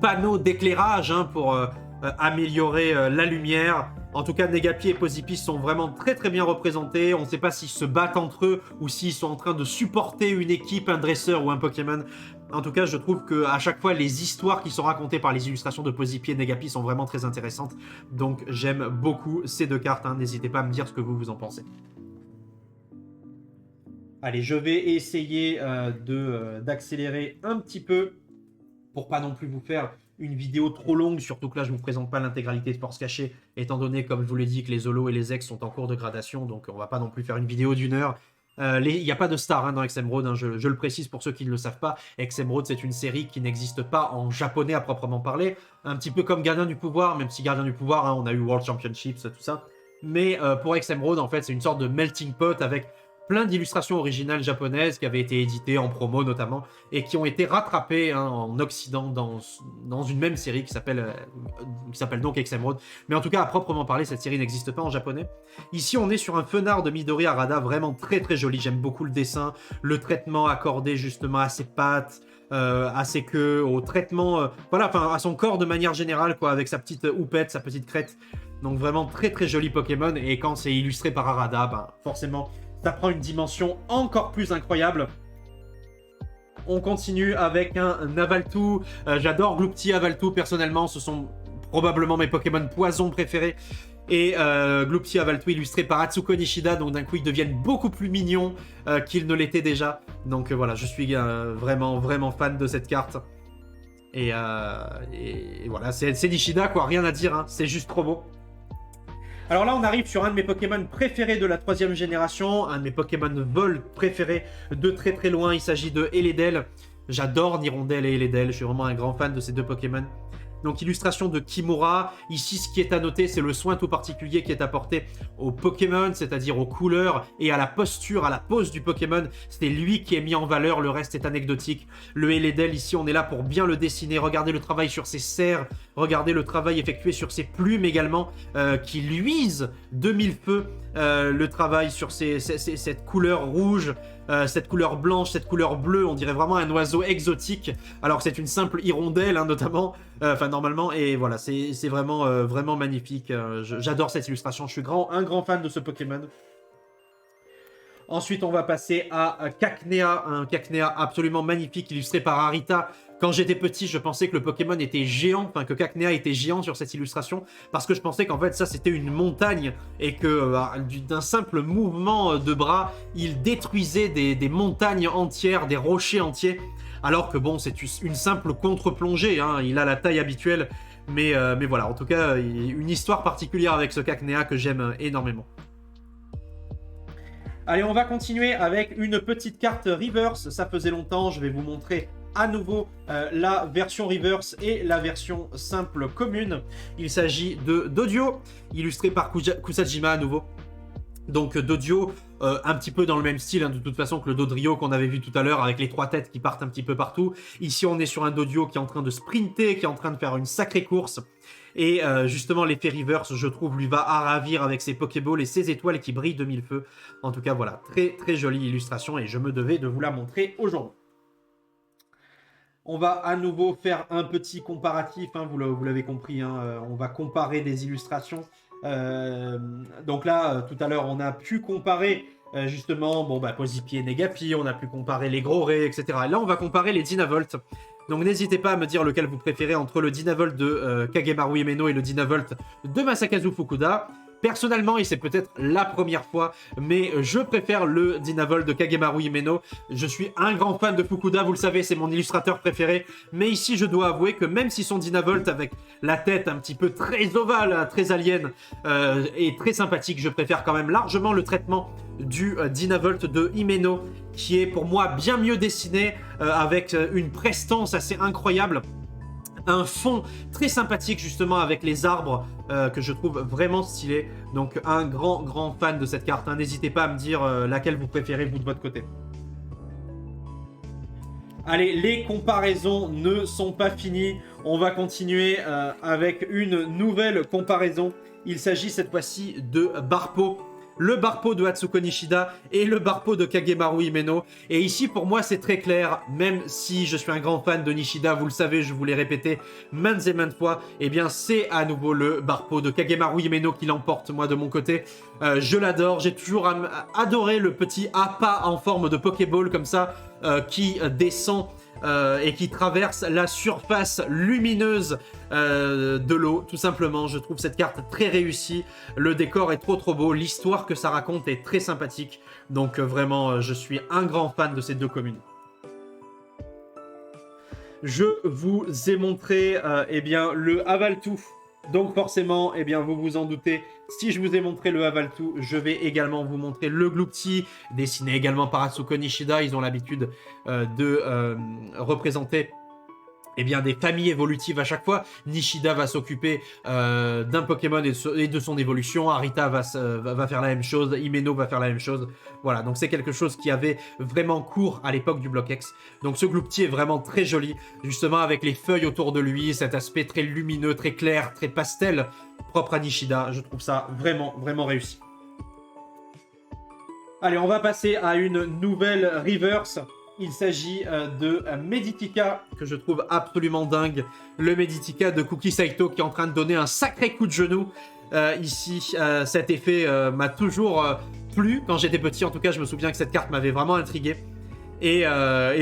panneau d'éclairage pour améliorer la lumière. En tout cas, Negapi et Pozipi sont vraiment très bien représentés. On ne sait pas s'ils se battent entre eux ou s'ils sont en train de supporter une équipe, un dresseur ou un Pokémon. En tout cas, je trouve qu'à chaque fois, les histoires qui sont racontées par les illustrations de Pozipi et Negapi sont vraiment très intéressantes. Donc, j'aime beaucoup ces deux cartes. N'hésitez pas à me dire ce que vous en pensez. Allez, je vais essayer d'accélérer un petit peu pour pas non plus vous faire une vidéo trop longue, surtout que là je ne vous présente pas l'intégralité de Force Cachée, étant donné, comme je vous l'ai dit, que les Holos et les Ex sont en cours de gradation, donc on va pas non plus faire une vidéo d'1 heure. Il n'y a pas de star dans Emerald, je le précise pour ceux qui ne le savent pas. Emerald, c'est une série qui n'existe pas en japonais à proprement parler, un petit peu comme Gardien du Pouvoir, même si Gardien du Pouvoir, on a eu World Championships, tout ça. Mais pour Emerald, en fait, c'est une sorte de melting pot avec plein d'illustrations originales japonaises qui avaient été éditées en promo notamment et qui ont été rattrapées en Occident dans une même série qui s'appelle donc Emerald. Mais en tout cas, à proprement parler, cette série n'existe pas en japonais. Ici, on est sur un fenard de Midori Harada vraiment très joli. J'aime beaucoup le dessin, le traitement accordé justement à ses pattes, à ses queues, au traitement, à son corps de manière générale, quoi, avec sa petite houppette, sa petite crête. Donc vraiment très joli Pokémon. Et quand c'est illustré par Harada, forcément, ça prend une dimension encore plus incroyable. On continue avec un Avaltou. J'adore Gloupti, Avaltou personnellement. Ce sont probablement mes Pokémon poison préférés. Et Gloupti, Avaltou illustré par Atsuko Nishida. Donc d'un coup, ils deviennent beaucoup plus mignons qu'ils ne l'étaient déjà. Donc voilà, je suis vraiment fan de cette carte. Et voilà, c'est Nishida, quoi. Rien à dire, c'est juste trop beau. Alors là, on arrive sur un de mes Pokémon préférés de la 3e génération, un de mes Pokémon vol préférés de très loin. Il s'agit de Eledel. J'adore Nirondelle et Eledel, je suis vraiment un grand fan de ces deux Pokémon. Donc illustration de Kimura. Ici, ce qui est à noter, c'est le soin tout particulier qui est apporté au Pokémon, c'est-à-dire aux couleurs et à la posture, à la pose du Pokémon. C'est lui qui est mis en valeur, le reste est anecdotique. Le Eledel, ici, on est là pour bien le dessiner. Regardez le travail sur ses serres, regardez le travail effectué sur ses plumes également, qui luisent de mille feux. Le travail sur cette couleur rouge, cette couleur blanche, cette couleur bleue, on dirait vraiment un oiseau exotique, alors que c'est une simple hirondelle, notamment, normalement, et voilà, c'est vraiment magnifique. J'adore cette illustration, je suis un grand fan de ce Pokémon. Ensuite, on va passer à Cacnea, un Cacnea absolument magnifique, illustré par Arita, Quand j'étais petit, je pensais que le Pokémon était géant, enfin que Cacnea était géant sur cette illustration, parce que je pensais qu'en fait ça c'était une montagne et que d'un simple mouvement de bras, il détruisait des montagnes entières, des rochers entiers. Alors que bon, c'est une simple contre-plongée, hein, il a la taille habituelle, mais voilà, en tout cas, une histoire particulière avec ce Cacnea que j'aime énormément. Allez, on va continuer avec une petite carte reverse, ça faisait longtemps, je vais vous montrer à nouveau la version reverse et la version simple commune. Il s'agit de Dodio, illustré par Kusajima à nouveau. Donc Dodio, un petit peu dans le même style, hein, de toute façon que le Dodrio qu'on avait vu tout à l'heure, avec les 3 têtes qui partent un petit peu partout. Ici, on est sur un Dodio qui est en train de sprinter, qui est en train de faire une sacrée course. Et justement, l'effet reverse, je trouve, lui va à ravir avec ses Pokéballs et ses étoiles qui brillent de mille feux. En tout cas, voilà, très très jolie illustration et je me devais de vous la montrer aujourd'hui. On va à nouveau faire un petit comparatif, hein, vous l'avez compris, hein, on va comparer des illustrations. Donc là, tout à l'heure, on a pu comparer justement Posipi et Negapi, on a pu comparer les gros rays, etc. Et là, on va comparer les Dynavolt. Donc n'hésitez pas à me dire lequel vous préférez entre le Dynavolt de Kagemaru Himeno et le Dynavolt de Masakazu Fukuda. Personnellement, et c'est peut-être la première fois, mais je préfère le Dynavolt de Kagemaru Himeno. Je suis un grand fan de Fukuda, vous le savez, c'est mon illustrateur préféré. Mais ici, je dois avouer que même si son Dynavolt, avec la tête un petit peu très ovale, très alien, est très sympathique, je préfère quand même largement le traitement du Dynavolt de Himeno, qui est pour moi bien mieux dessiné, avec une prestance assez incroyable. Un fond très sympathique justement avec les arbres que je trouve vraiment stylé. Donc un grand fan de cette carte, hein. N'hésitez pas à me dire laquelle vous préférez vous de votre côté. Allez, les comparaisons ne sont pas finies. On va continuer avec une nouvelle comparaison. Il s'agit cette fois-ci de Barpo. Le Barpo de Atsuko Nishida et le Barpo de Kagemaru Himeno. Et ici, pour moi, c'est très clair, même si je suis un grand fan de Nishida, vous le savez, je vous l'ai répété maintes et maintes fois, eh bien, c'est à nouveau le Barpo de Kagemaru Himeno qui l'emporte, moi, de mon côté. Je l'adore, j'ai toujours adoré le petit appât en forme de Pokéball, comme ça, qui descend et qui traverse la surface lumineuse de l'eau, tout simplement. Je trouve cette carte très réussie, le décor est trop beau, l'histoire que ça raconte est très sympathique, donc vraiment je suis un grand fan de ces deux communes. Je vous ai montré eh bien, le Avaltou. Donc forcément, eh bien, vous vous en doutez, si je vous ai montré le Avaltou, je vais également vous montrer le Gloopty, dessiné également par Atsuko Nishida. Ils ont l'habitude de représenter eh bien, des familles évolutives à chaque fois. Nishida va s'occuper d'un Pokémon et de son évolution. Arita va faire la même chose. Himeno va faire la même chose. Voilà, donc c'est quelque chose qui avait vraiment cours à l'époque du Bloc X. Donc ce Gloopty est vraiment très joli, justement avec les feuilles autour de lui, cet aspect très lumineux, très clair, très pastel, propre à Nishida. Je trouve ça vraiment réussi. Allez, on va passer à une nouvelle reverse. Il s'agit de Meditika, que je trouve absolument dingue. Le Meditika de Kuki Saito qui est en train de donner un sacré coup de genou. Ici, cet effet m'a toujours plu quand j'étais petit. En tout cas, je me souviens que cette carte m'avait vraiment intrigué. Et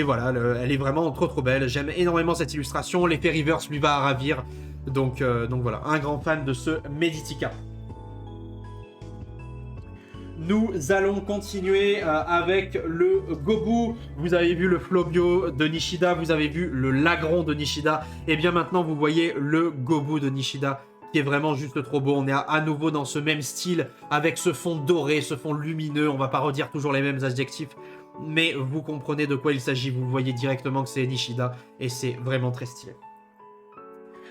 voilà, elle est vraiment trop belle. J'aime énormément cette illustration. L'effet reverse lui va à ravir. Donc voilà, un grand fan de ce Meditika. Nous allons continuer avec le Gobu. Vous avez vu le Flobio de Nishida, vous avez vu le Lagron de Nishida. Et bien maintenant, vous voyez le Gobu de Nishida, qui est vraiment juste trop beau. On est à nouveau dans ce même style, avec ce fond doré, ce fond lumineux. On va pas redire toujours les mêmes adjectifs, mais vous comprenez de quoi il s'agit. Vous voyez directement que c'est Nishida, et c'est vraiment très stylé.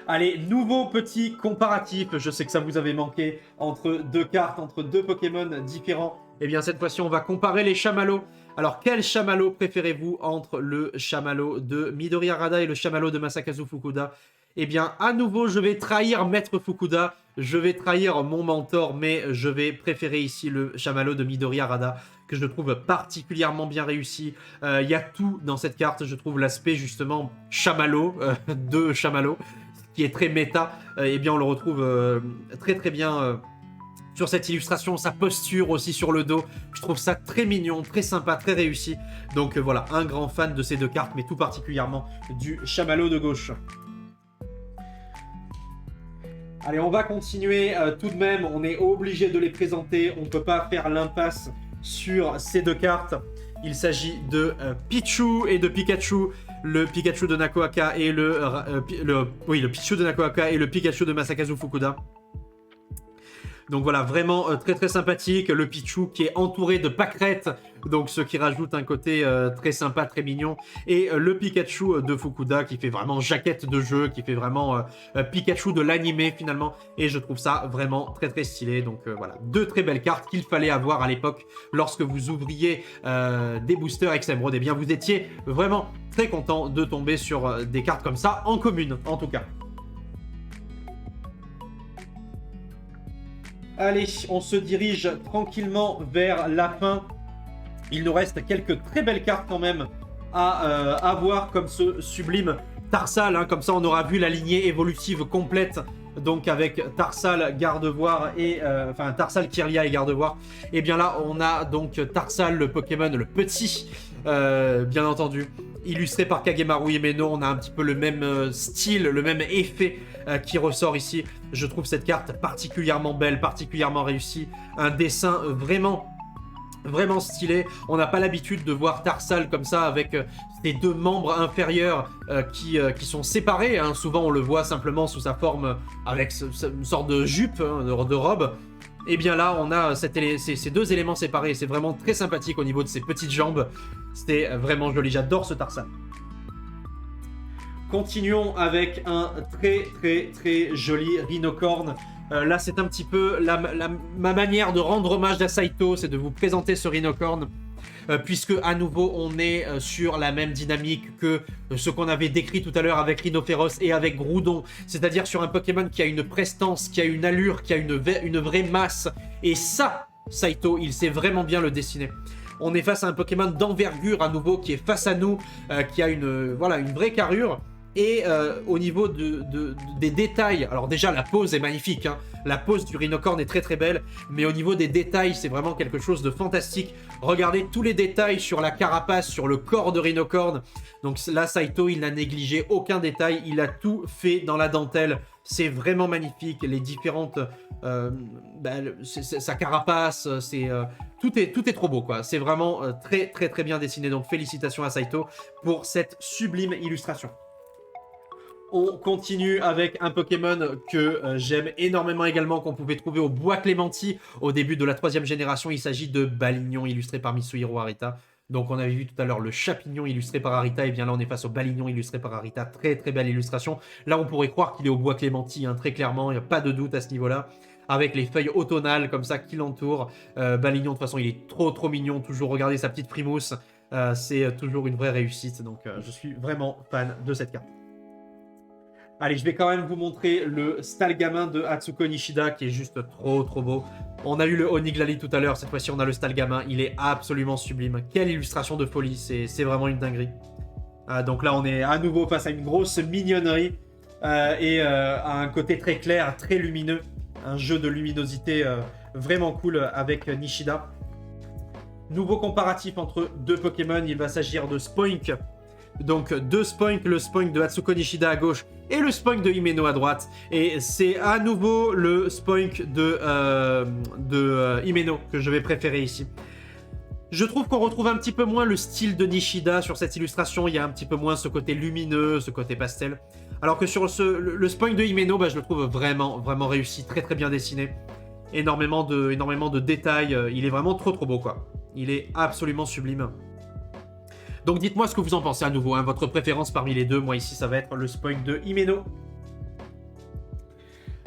Allez, nouveau petit comparatif, je sais que ça vous avait manqué, entre deux cartes, entre deux Pokémon différents. Et bien cette fois-ci, on va comparer les chamallows. Alors, quel chamallow préférez-vous entre le chamallow de Midori Harada et le chamallow de Masakazu Fukuda? Eh bien, à nouveau, je vais trahir Maître Fukuda, je vais trahir mon mentor, mais je vais préférer ici le chamallow de Midori Harada, que je trouve particulièrement bien réussi. Il y a tout dans cette carte, je trouve l'aspect justement chamallow, de chamallow, qui est très méta, eh bien on le retrouve très bien sur cette illustration, sa posture aussi sur le dos. Je trouve ça très mignon, très sympa, très réussi. Donc voilà, un grand fan de ces deux cartes, mais tout particulièrement du chamallow de gauche. Allez, on va continuer tout de même, on est obligé de les présenter, on ne peut pas faire l'impasse sur ces deux cartes. Il s'agit de Pichu et de Pikachu, le Pikachu de Nakoaka et le Pichu de Nakoaka et le Pikachu de Masakazu Fukuda. Donc voilà, vraiment très très sympathique. Le Pichu qui est entouré de pâquerettes, donc ce qui rajoute un côté très sympa, très mignon. Et le Pikachu de Fukuda qui fait vraiment jaquette de jeu, qui fait vraiment Pikachu de l'animé finalement. Et je trouve ça vraiment très très stylé. Donc voilà, deux très belles cartes qu'il fallait avoir à l'époque lorsque vous ouvriez des boosters Emerald. Et bien vous étiez vraiment très content de tomber sur des cartes comme ça, en commune en tout cas. Allez, on se dirige tranquillement vers la fin. Il nous reste quelques très belles cartes quand même à avoir, comme ce sublime Tarsal. Hein, comme ça, on aura vu la lignée évolutive complète. Donc avec Tarsal, Gardevoir et... enfin, Tarsal, Kirlia et Gardevoir. Et bien là, on a donc Tarsal, le Pokémon, le petit, bien entendu. Illustré par Kagemaru Himeno, on a un petit peu le même style, le même effet qui ressort ici. Je trouve cette carte particulièrement belle, particulièrement réussie. Un dessin vraiment stylé. On n'a pas l'habitude de voir Tarsal comme ça avec ses deux membres inférieurs qui sont séparés. Hein. Souvent, on le voit simplement sous sa forme avec une sorte de jupe, hein, de robe. Et bien là, on a ces deux éléments séparés. C'est vraiment très sympathique au niveau de ses petites jambes. C'est vraiment joli. J'adore ce Tarsal. Continuons avec un très joli Rhinocorn. Là, c'est un petit peu ma manière de rendre hommage à Saito, c'est de vous présenter ce Rhinocorn. Puisque à nouveau on est sur la même dynamique que ce qu'on avait décrit tout à l'heure avec Rhinophéros et avec Groudon, c'est-à-dire sur un Pokémon qui a une prestance, qui a une allure, qui a une vraie masse, et ça, Saito, il sait vraiment bien le dessiner. On est face à un Pokémon d'envergure à nouveau qui est face à nous, qui a une vraie carrure. Et au niveau des détails, alors déjà la pose est magnifique, hein. La pose du Rhinocorn est très belle, mais au niveau des détails, c'est vraiment quelque chose de fantastique. Regardez tous les détails sur la carapace, sur le corps de Rhinocorn. Donc là, Saito, il n'a négligé aucun détail, il a tout fait dans la dentelle. C'est vraiment magnifique, les différentes... sa carapace, tout est trop beau, quoi. C'est vraiment très bien dessiné, donc félicitations à Saito pour cette sublime illustration. On continue avec un Pokémon que j'aime énormément également, qu'on pouvait trouver au Bois Clémenti au début de la 3e génération. Il s'agit de Balignon, illustré par Mitsuhiro Arita. Donc on avait vu tout à l'heure le Chapignon illustré par Arita, et bien là on est face au Balignon illustré par Arita. Très belle illustration. Là on pourrait croire qu'il est au Bois Clémenti, hein, très clairement, il n'y a pas de doute à ce niveau-là. Avec les feuilles automnales comme ça qui l'entourent. Balignon, de toute façon, il est trop mignon. Toujours regarder sa petite frimousse. C'est toujours une vraie réussite. Donc je suis vraiment fan de cette carte. Allez, je vais quand même vous montrer le Stalgamin de Atsuko Nishida qui est juste trop beau. On a eu le Oniglali tout à l'heure, cette fois-ci on a le Stalgamin, il est absolument sublime. Quelle illustration de folie, c'est vraiment une dinguerie. Donc là on est à nouveau face à une grosse mignonnerie et à un côté très clair, très lumineux. Un jeu de luminosité vraiment cool avec Nishida. Nouveau comparatif entre deux Pokémon, il va s'agir de Spoink. Donc deux Spoink, le Spoink de Atsuko Nishida à gauche et le Spoink de Himeno à droite. Et c'est à nouveau le Spoink de Himeno que je vais préférer ici. Je trouve qu'on retrouve un petit peu moins le style de Nishida sur cette illustration. Il y a un petit peu moins ce côté lumineux, ce côté pastel. Alors que sur le Spoink de Himeno, je le trouve vraiment réussi, très bien dessiné. Énormément de détails. Il est vraiment trop beau, quoi. Il est absolument sublime. Donc dites-moi ce que vous en pensez à nouveau, hein, votre préférence parmi les deux. Moi ici ça va être le Spoink de Himeno.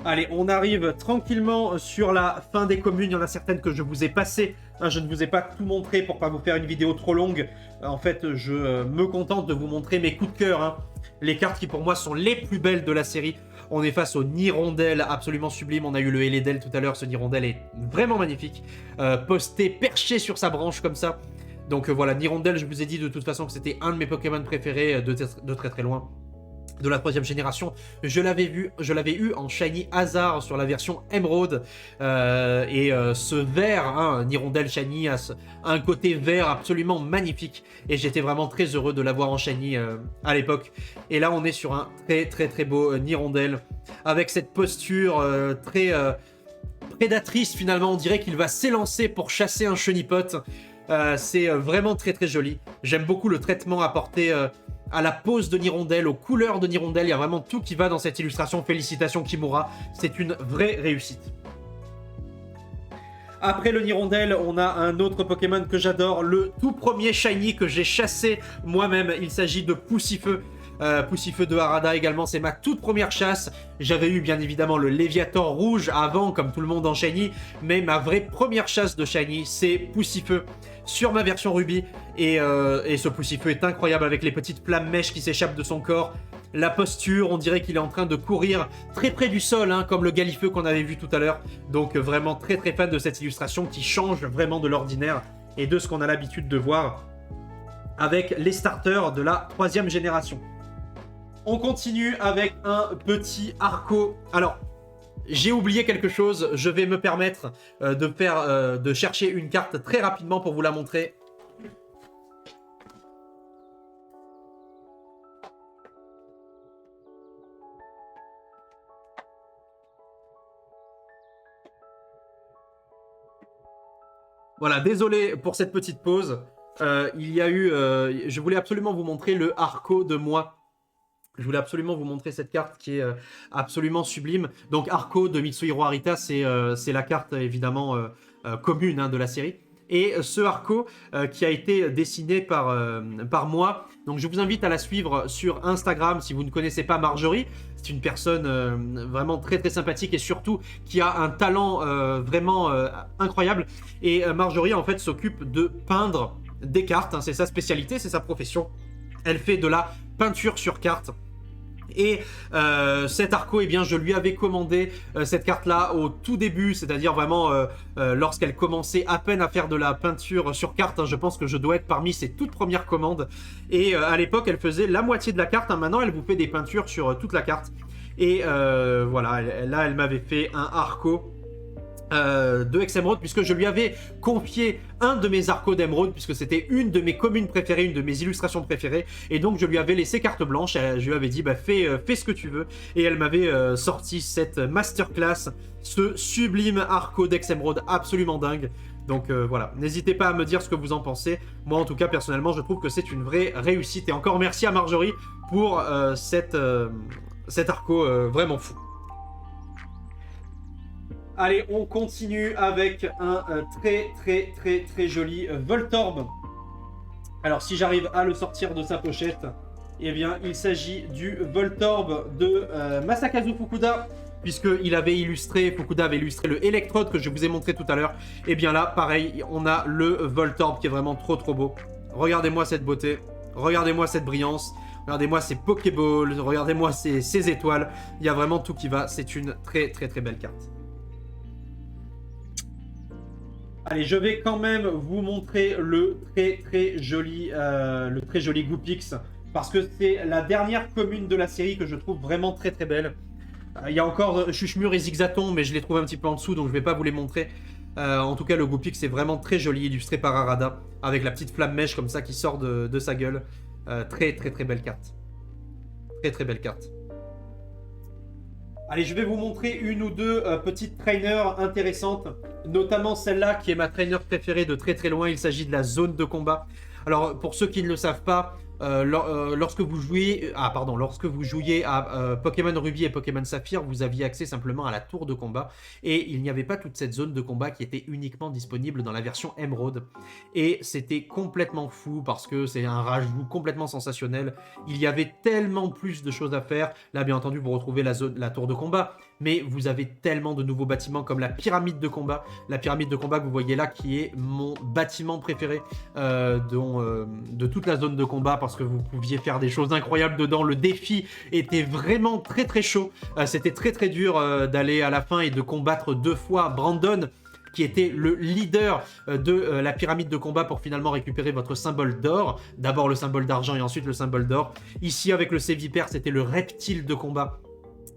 Allez, on arrive tranquillement sur la fin des communes. Il y en a certaines que je vous ai passées. Hein, je ne vous ai pas tout montré pour pas vous faire une vidéo trop longue. En fait, je me contente de vous montrer mes coups de cœur. Hein. Les cartes qui pour moi sont les plus belles de la série. On est face au Nirondelle, absolument sublime. On a eu le Eledel tout à l'heure. Ce Nirondelle est vraiment magnifique. Posté, perché sur sa branche comme ça. Donc voilà, Nirondelle, je vous ai dit de toute façon que c'était un de mes Pokémon préférés de très loin. de la 3e génération. Je l'avais eu en Shiny Hasard sur la version Emerald. Ce vert, hein, Nirondelle Shiny, a un côté vert absolument magnifique. Et j'étais vraiment très heureux de l'avoir en Shiny à l'époque. Et là, on est sur un très beau Nirondelle. Avec cette posture très prédatrice, finalement. On dirait qu'il va s'élancer pour chasser un chenipot. C'est vraiment très joli. J'aime beaucoup le traitement apporté à la pose de Nirondelle, aux couleurs de Nirondelle. Il y a vraiment tout qui va dans cette illustration. Félicitations Kimura, c'est une vraie réussite. Après le Nirondelle, on a un autre Pokémon que j'adore, le tout premier Shiny que j'ai chassé moi-même. Il s'agit de Poussifeu. Poussifeu de Harada également, c'est ma toute première chasse. J'avais eu bien évidemment le Léviator rouge avant, comme tout le monde en Shiny, mais ma vraie première chasse de Shiny, c'est Poussifeu sur ma version Ruby. Et ce Poussifeu est incroyable avec les petites flammes mèches qui s'échappent de son corps. La posture, on dirait qu'il est en train de courir très près du sol, hein, comme le Galifeu qu'on avait vu tout à l'heure. Donc vraiment très fan de cette illustration qui change vraiment de l'ordinaire et de ce qu'on a l'habitude de voir avec les starters de la 3e génération. On continue avec un petit Arco. Alors, j'ai oublié quelque chose. Je vais me permettre de chercher une carte très rapidement pour vous la montrer. Voilà, désolé pour cette petite pause. Je voulais absolument vous montrer le Arco de moi. Je voulais absolument vous montrer cette carte qui est absolument sublime. Donc Arco de Mitsuhiro Arita, c'est la carte évidemment commune, hein, de la série. Et ce Arco qui a été dessiné par moi. Donc je vous invite à la suivre sur Instagram si vous ne connaissez pas Marjorie. C'est une personne vraiment très sympathique et surtout qui a un talent vraiment incroyable. Et Marjorie en fait s'occupe de peindre des cartes, hein, c'est sa spécialité, c'est sa profession. Elle fait de la peinture sur carte. Et cet Arco, eh bien, je lui avais commandé cette carte-là au tout début, c'est-à-dire vraiment lorsqu'elle commençait à peine à faire de la peinture sur carte. Hein, je pense que je dois être parmi ses toutes premières commandes. Et à l'époque, elle faisait la moitié de la carte. Hein, maintenant, elle vous fait des peintures sur toute la carte. Et voilà, là, elle m'avait fait un Arco de Emerald, puisque je lui avais confié un de mes Arcos d'Emerald, puisque c'était une de mes communes préférées, une de mes illustrations préférées, et donc je lui avais laissé carte blanche. Je lui avais dit bah fais ce que tu veux, et elle m'avait sorti cette masterclass, ce sublime Arco d'Emerald absolument dingue. Donc voilà, n'hésitez pas à me dire ce que vous en pensez. Moi en tout cas personnellement je trouve que c'est une vraie réussite, et encore merci à Marjorie pour cet Arco vraiment fou. Allez, on continue avec un très joli Voltorb. Alors, si j'arrive à le sortir de sa pochette, eh bien, il s'agit du Voltorb de Masakazu Fukuda, puisqu'il avait illustré, Fukuda avait illustré le Electrode que je vous ai montré tout à l'heure. Et bien là, pareil, on a le Voltorb qui est vraiment trop beau. Regardez-moi cette beauté, regardez-moi cette brillance. Regardez-moi ces Pokéballs, regardez-moi ces étoiles. Il y a vraiment tout qui va. C'est une très belle carte. Allez, je vais quand même vous montrer le très joli Goopix, parce que c'est la dernière commune de la série que je trouve vraiment très belle. Il y a encore Chuchemur et Zigzaton, mais je les trouve un petit peu en dessous, donc je vais pas vous les montrer. En tout cas, le Goopix est vraiment très joli, illustré par Harada, avec la petite flamme mèche comme ça qui sort de sa gueule. Très belle carte. Très belle carte. Allez, je vais vous montrer une ou deux petites trainers intéressantes, notamment celle-là qui est ma trainer préférée de très loin. Il s'agit de la zone de combat. Alors, pour ceux qui ne le savent pas, lorsque vous jouiez à Pokémon Ruby et Pokémon Saphir, vous aviez accès simplement à la tour de combat, et il n'y avait pas toute cette zone de combat qui était uniquement disponible dans la version Emerald. Et c'était complètement fou parce que c'est un rajout complètement sensationnel. Il y avait tellement plus de choses à faire. Là, bien entendu, vous retrouvez la tour de combat, mais vous avez tellement de nouveaux bâtiments comme la pyramide de combat. La pyramide de combat que vous voyez là, qui est mon bâtiment préféré de toute la zone de combat, parce que vous pouviez faire des choses incroyables dedans. Le défi était vraiment très chaud. C'était très dur d'aller à la fin et de combattre 2 fois Brandon, qui était le leader de la pyramide de combat pour finalement récupérer votre symbole d'or. D'abord le symbole d'argent et ensuite le symbole d'or. Ici, avec le sévipère, c'était le reptile de combat,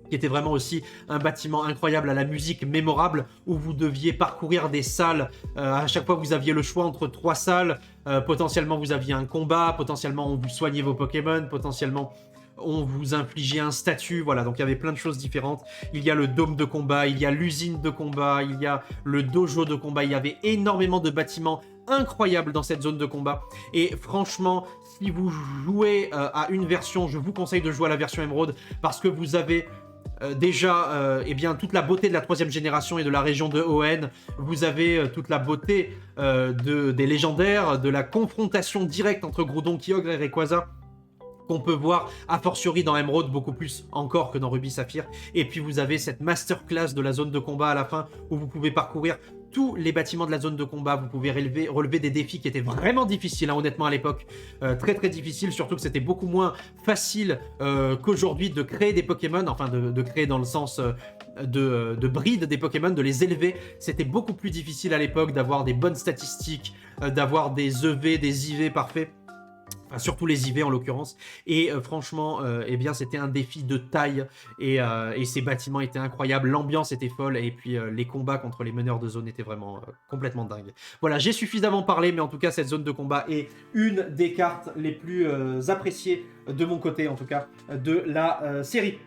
qui était vraiment aussi un bâtiment incroyable à la musique mémorable, où vous deviez parcourir des salles. À chaque fois, vous aviez le choix entre 3 salles. Potentiellement, vous aviez un combat. Potentiellement, on vous soignait vos Pokémon. Potentiellement, on vous infligeait un statut. Voilà, donc il y avait plein de choses différentes. Il y a le dôme de combat, il y a l'usine de combat, il y a le dojo de combat. Il y avait énormément de bâtiments incroyables dans cette zone de combat. Et franchement, si vous jouez à une version, je vous conseille de jouer à la version Emerald, parce que vous avez déjà eh bien, toute la beauté de la 3e génération et de la région de Hoenn. Vous avez toute la beauté des légendaires, de la confrontation directe entre Groudon, Kyogre et Rayquaza, qu'on peut voir a fortiori dans Emerald beaucoup plus encore que dans Ruby Saphir. Et puis vous avez cette masterclass de la zone de combat à la fin, où vous pouvez parcourir tous les bâtiments de la zone de combat. Vous pouvez relever des défis qui étaient vraiment difficiles, hein, honnêtement à l'époque, très très difficiles, surtout que c'était beaucoup moins facile qu'aujourd'hui de créer des Pokémon, enfin de créer dans le sens de breed des Pokémon, de les élever. C'était beaucoup plus difficile à l'époque d'avoir des bonnes statistiques, d'avoir des EV, des IV parfaits. Enfin, surtout les IV en l'occurrence, et franchement, eh bien, c'était un défi de taille, et ces bâtiments étaient incroyables, l'ambiance était folle, et puis les combats contre les meneurs de zone étaient vraiment complètement dingues. Voilà, j'ai suffisamment parlé, mais en tout cas, cette zone de combat est une des cartes les plus appréciées de mon côté, en tout cas, de la série.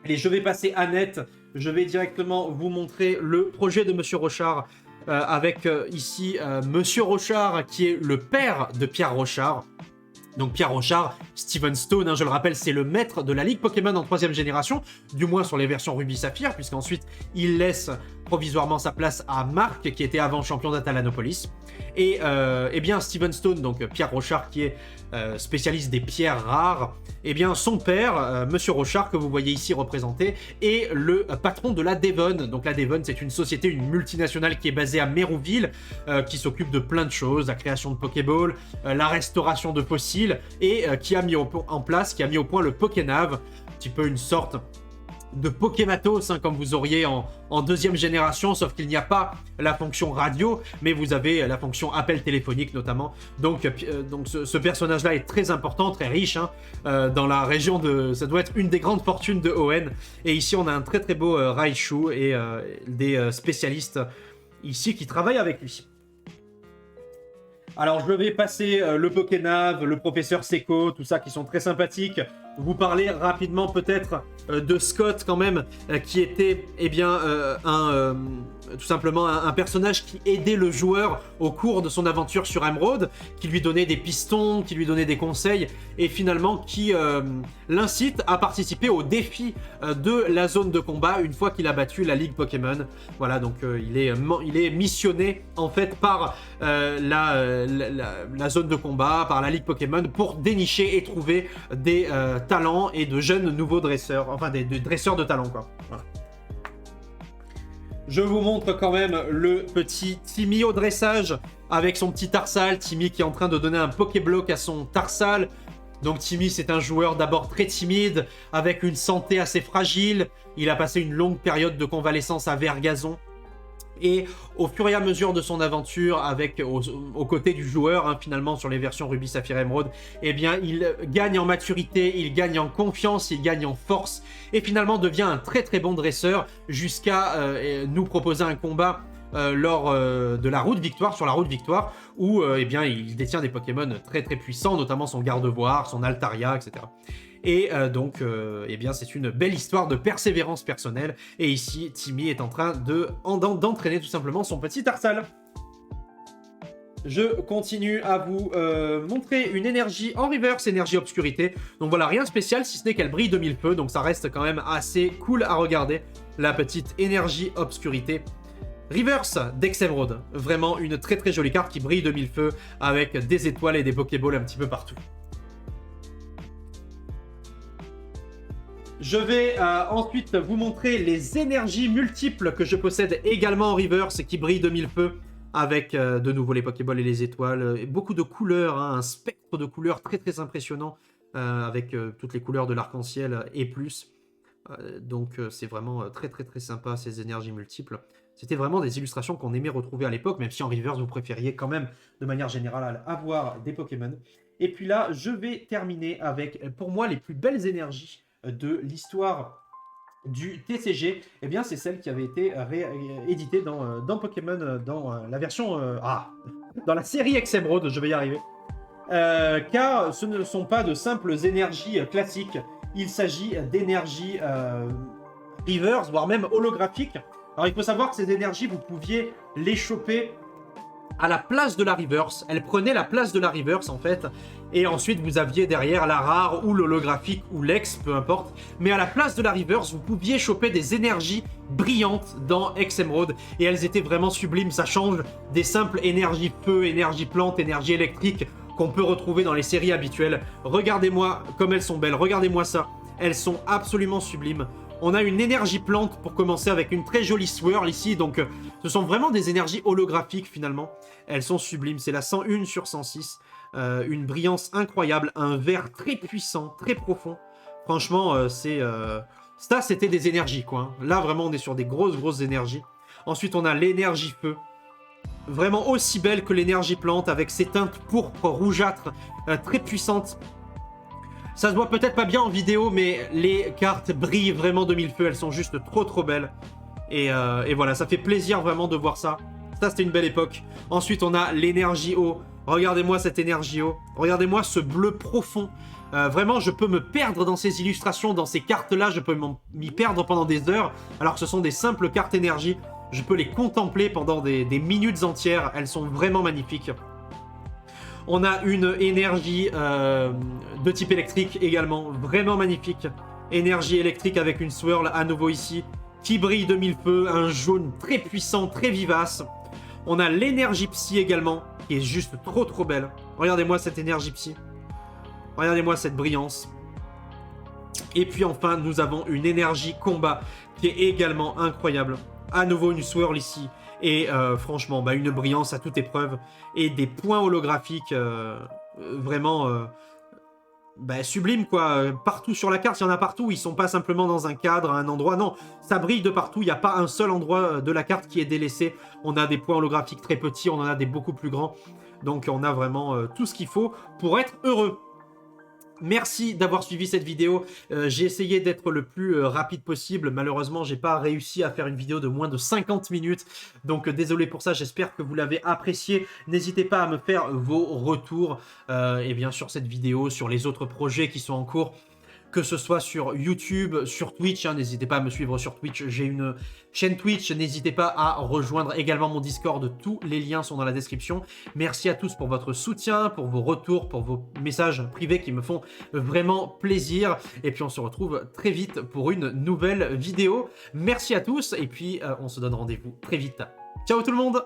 Et je vais passer à net, je vais directement vous montrer le projet de Monsieur Rochard, avec ici Monsieur Rochard, qui est le père de Pierre Rochard. Donc Pierre Rochard, Steven Stone, hein, je le rappelle, c'est le maître de la Ligue Pokémon en 3e génération, du moins sur les versions Ruby Saphir, puisqu'ensuite il laisse provisoirement sa place à Marc, qui était avant champion d'Atalanopolis. Et eh bien Steven Stone, donc Pierre Rochard, qui est spécialiste des pierres rares, eh bien son père, Monsieur Rochard, que vous voyez ici représenté, est le patron de la Devon. Donc la Devon, c'est une société, une multinationale qui est basée à Mérouville, qui s'occupe de plein de choses, la création de Pokéball, la restauration de fossiles, et qui a mis au point le Pokénav, un petit peu une sorte de Pokématos, hein, comme vous auriez en 2e génération, sauf qu'il n'y a pas la fonction radio, mais vous avez la fonction appel téléphonique notamment. Donc ce personnage-là est très important, très riche, hein, dans la région de... Ça doit être une des grandes fortunes de Hoenn. Et ici, on a un très très beau Raichu et des spécialistes ici qui travaillent avec lui. Alors je vais passer le Pokénav, le professeur Seco, tout ça qui sont très sympathiques. Vous parler rapidement peut-être de Scott quand même, qui était eh bien tout simplement un personnage qui aidait le joueur au cours de son aventure sur Emerald, qui lui donnait des pistons, qui lui donnait des conseils, et finalement qui l'incite à participer au défi de la zone de combat une fois qu'il a battu la Ligue Pokémon. Voilà, donc il est missionné en fait par la zone de combat, par la Ligue Pokémon, pour dénicher et trouver des talents et de jeunes nouveaux dresseurs, enfin des dresseurs de talent quoi. Voilà. Je vous montre quand même le petit Timmy au dressage avec son petit Tarsal. Timmy qui est en train de donner un Pokéblock à son Tarsal. Donc Timmy, c'est un joueur d'abord très timide, avec une santé assez fragile. Il a passé une longue période de convalescence à Vergazon. Et au fur et à mesure de son aventure, avec aux côtés du joueur, hein, finalement sur les versions Ruby, Saphir, Emerald, eh bien il gagne en maturité, il gagne en confiance, il gagne en force, et finalement devient un très très bon dresseur, jusqu'à nous proposer un combat lors de la route victoire, sur la route victoire, où eh bien il détient des Pokémon très très puissants, notamment son Gardevoir, son Altaria, etc. Et donc, eh bien, c'est une belle histoire de persévérance personnelle. Et ici, Timmy est en train d'entraîner tout simplement son petit Tarsal. Je continue à vous montrer une énergie en reverse, énergie obscurité. Donc voilà, rien de spécial, si ce n'est qu'elle brille de mille feux. Donc ça reste quand même assez cool à regarder, la petite énergie obscurité. Reverse d'Exemerald, vraiment une très très jolie carte qui brille de mille feux, avec des étoiles et des Pokéballs un petit peu partout. Je vais ensuite vous montrer les énergies multiples que je possède également en reverse et qui brillent de mille feux, avec de nouveau les Pokéballs et les étoiles, et beaucoup de couleurs, hein, un spectre de couleurs très très impressionnant, avec toutes les couleurs de l'arc-en-ciel et plus. Donc c'est vraiment très très très sympa ces énergies multiples. C'était vraiment des illustrations qu'on aimait retrouver à l'époque, même si en reverse vous préfériez quand même de manière générale avoir des Pokémon. Et puis là, je vais terminer avec, pour moi, les plus belles énergies de l'histoire du TCG. Eh bien, c'est celle qui avait été éditée dans Pokémon, dans la version... dans la série Emerald, je vais y arriver. Car ce ne sont pas de simples énergies classiques. Il s'agit d'énergies reverse, voire même holographiques. Alors, il faut savoir que ces énergies, vous pouviez les choper à la place de la reverse. Elle prenait la place de la reverse en fait. Et ensuite vous aviez derrière la rare ou l'holographique ou l'ex, peu importe. Mais à la place de la reverse, vous pouviez choper des énergies brillantes dans Emerald. Et elles étaient vraiment sublimes. Ça change des simples énergies feu, énergie plante, énergie électrique qu'on peut retrouver dans les séries habituelles. Regardez-moi comme elles sont belles. Regardez-moi ça. Elles sont absolument sublimes. On a une énergie plante pour commencer avec une très jolie swirl ici. Donc ce sont vraiment des énergies holographiques finalement. Elles sont sublimes. C'est la 101 sur 106. Une brillance incroyable. Un vert très puissant, très profond. Franchement, ça, c'était des énergies, quoi. Hein. Là, vraiment, on est sur des grosses énergies. Ensuite, on a l'énergie feu. Vraiment aussi belle que l'énergie plante, avec ses teintes pourpres, rougeâtres, très puissantes. Ça se voit peut-être pas bien en vidéo, mais les cartes brillent vraiment de mille feux. Elles sont juste trop belles. Et voilà, ça fait plaisir vraiment de voir ça. Ça, c'était une belle époque. Ensuite, on a l'énergie eau. Regardez-moi cette énergie eau. Regardez-moi ce bleu profond. Vraiment, je peux me perdre dans ces illustrations, dans ces cartes-là. Je peux m'y perdre pendant des heures, alors que ce sont des simples cartes énergie. Je peux les contempler pendant des minutes entières. Elles sont vraiment magnifiques. On a une énergie de type électrique également, vraiment magnifique. Énergie électrique avec une swirl à nouveau ici, qui brille de mille feux, un jaune très puissant, très vivace. On a l'énergie psy également, qui est juste trop belle. Regardez-moi cette énergie psy. Regardez-moi cette brillance. Et puis enfin, nous avons une énergie combat, qui est également incroyable. À nouveau une swirl ici. Et franchement, une brillance à toute épreuve. Et des points holographiques vraiment sublimes, quoi. Partout sur la carte, il y en a partout. Ils sont pas simplement dans un cadre, à un endroit. Non, ça brille de partout. Il n'y a pas un seul endroit de la carte qui est délaissé. On a des points holographiques très petits. On en a des beaucoup plus grands. Donc on a vraiment tout ce qu'il faut pour être heureux. Merci d'avoir suivi cette vidéo. J'ai essayé d'être le plus rapide possible. Malheureusement, j'ai pas réussi à faire une vidéo de moins de 50 minutes. Donc désolé pour ça, j'espère que vous l'avez apprécié. N'hésitez pas à me faire vos retours et bien sur cette vidéo, sur les autres projets qui sont en cours. Que ce soit sur YouTube, sur Twitch, hein, n'hésitez pas à me suivre sur Twitch, j'ai une chaîne Twitch, n'hésitez pas à rejoindre également mon Discord, tous les liens sont dans la description. Merci à tous pour votre soutien, pour vos retours, pour vos messages privés qui me font vraiment plaisir. Et puis on se retrouve très vite pour une nouvelle vidéo. Merci à tous et puis on se donne rendez-vous très vite. Ciao tout le monde!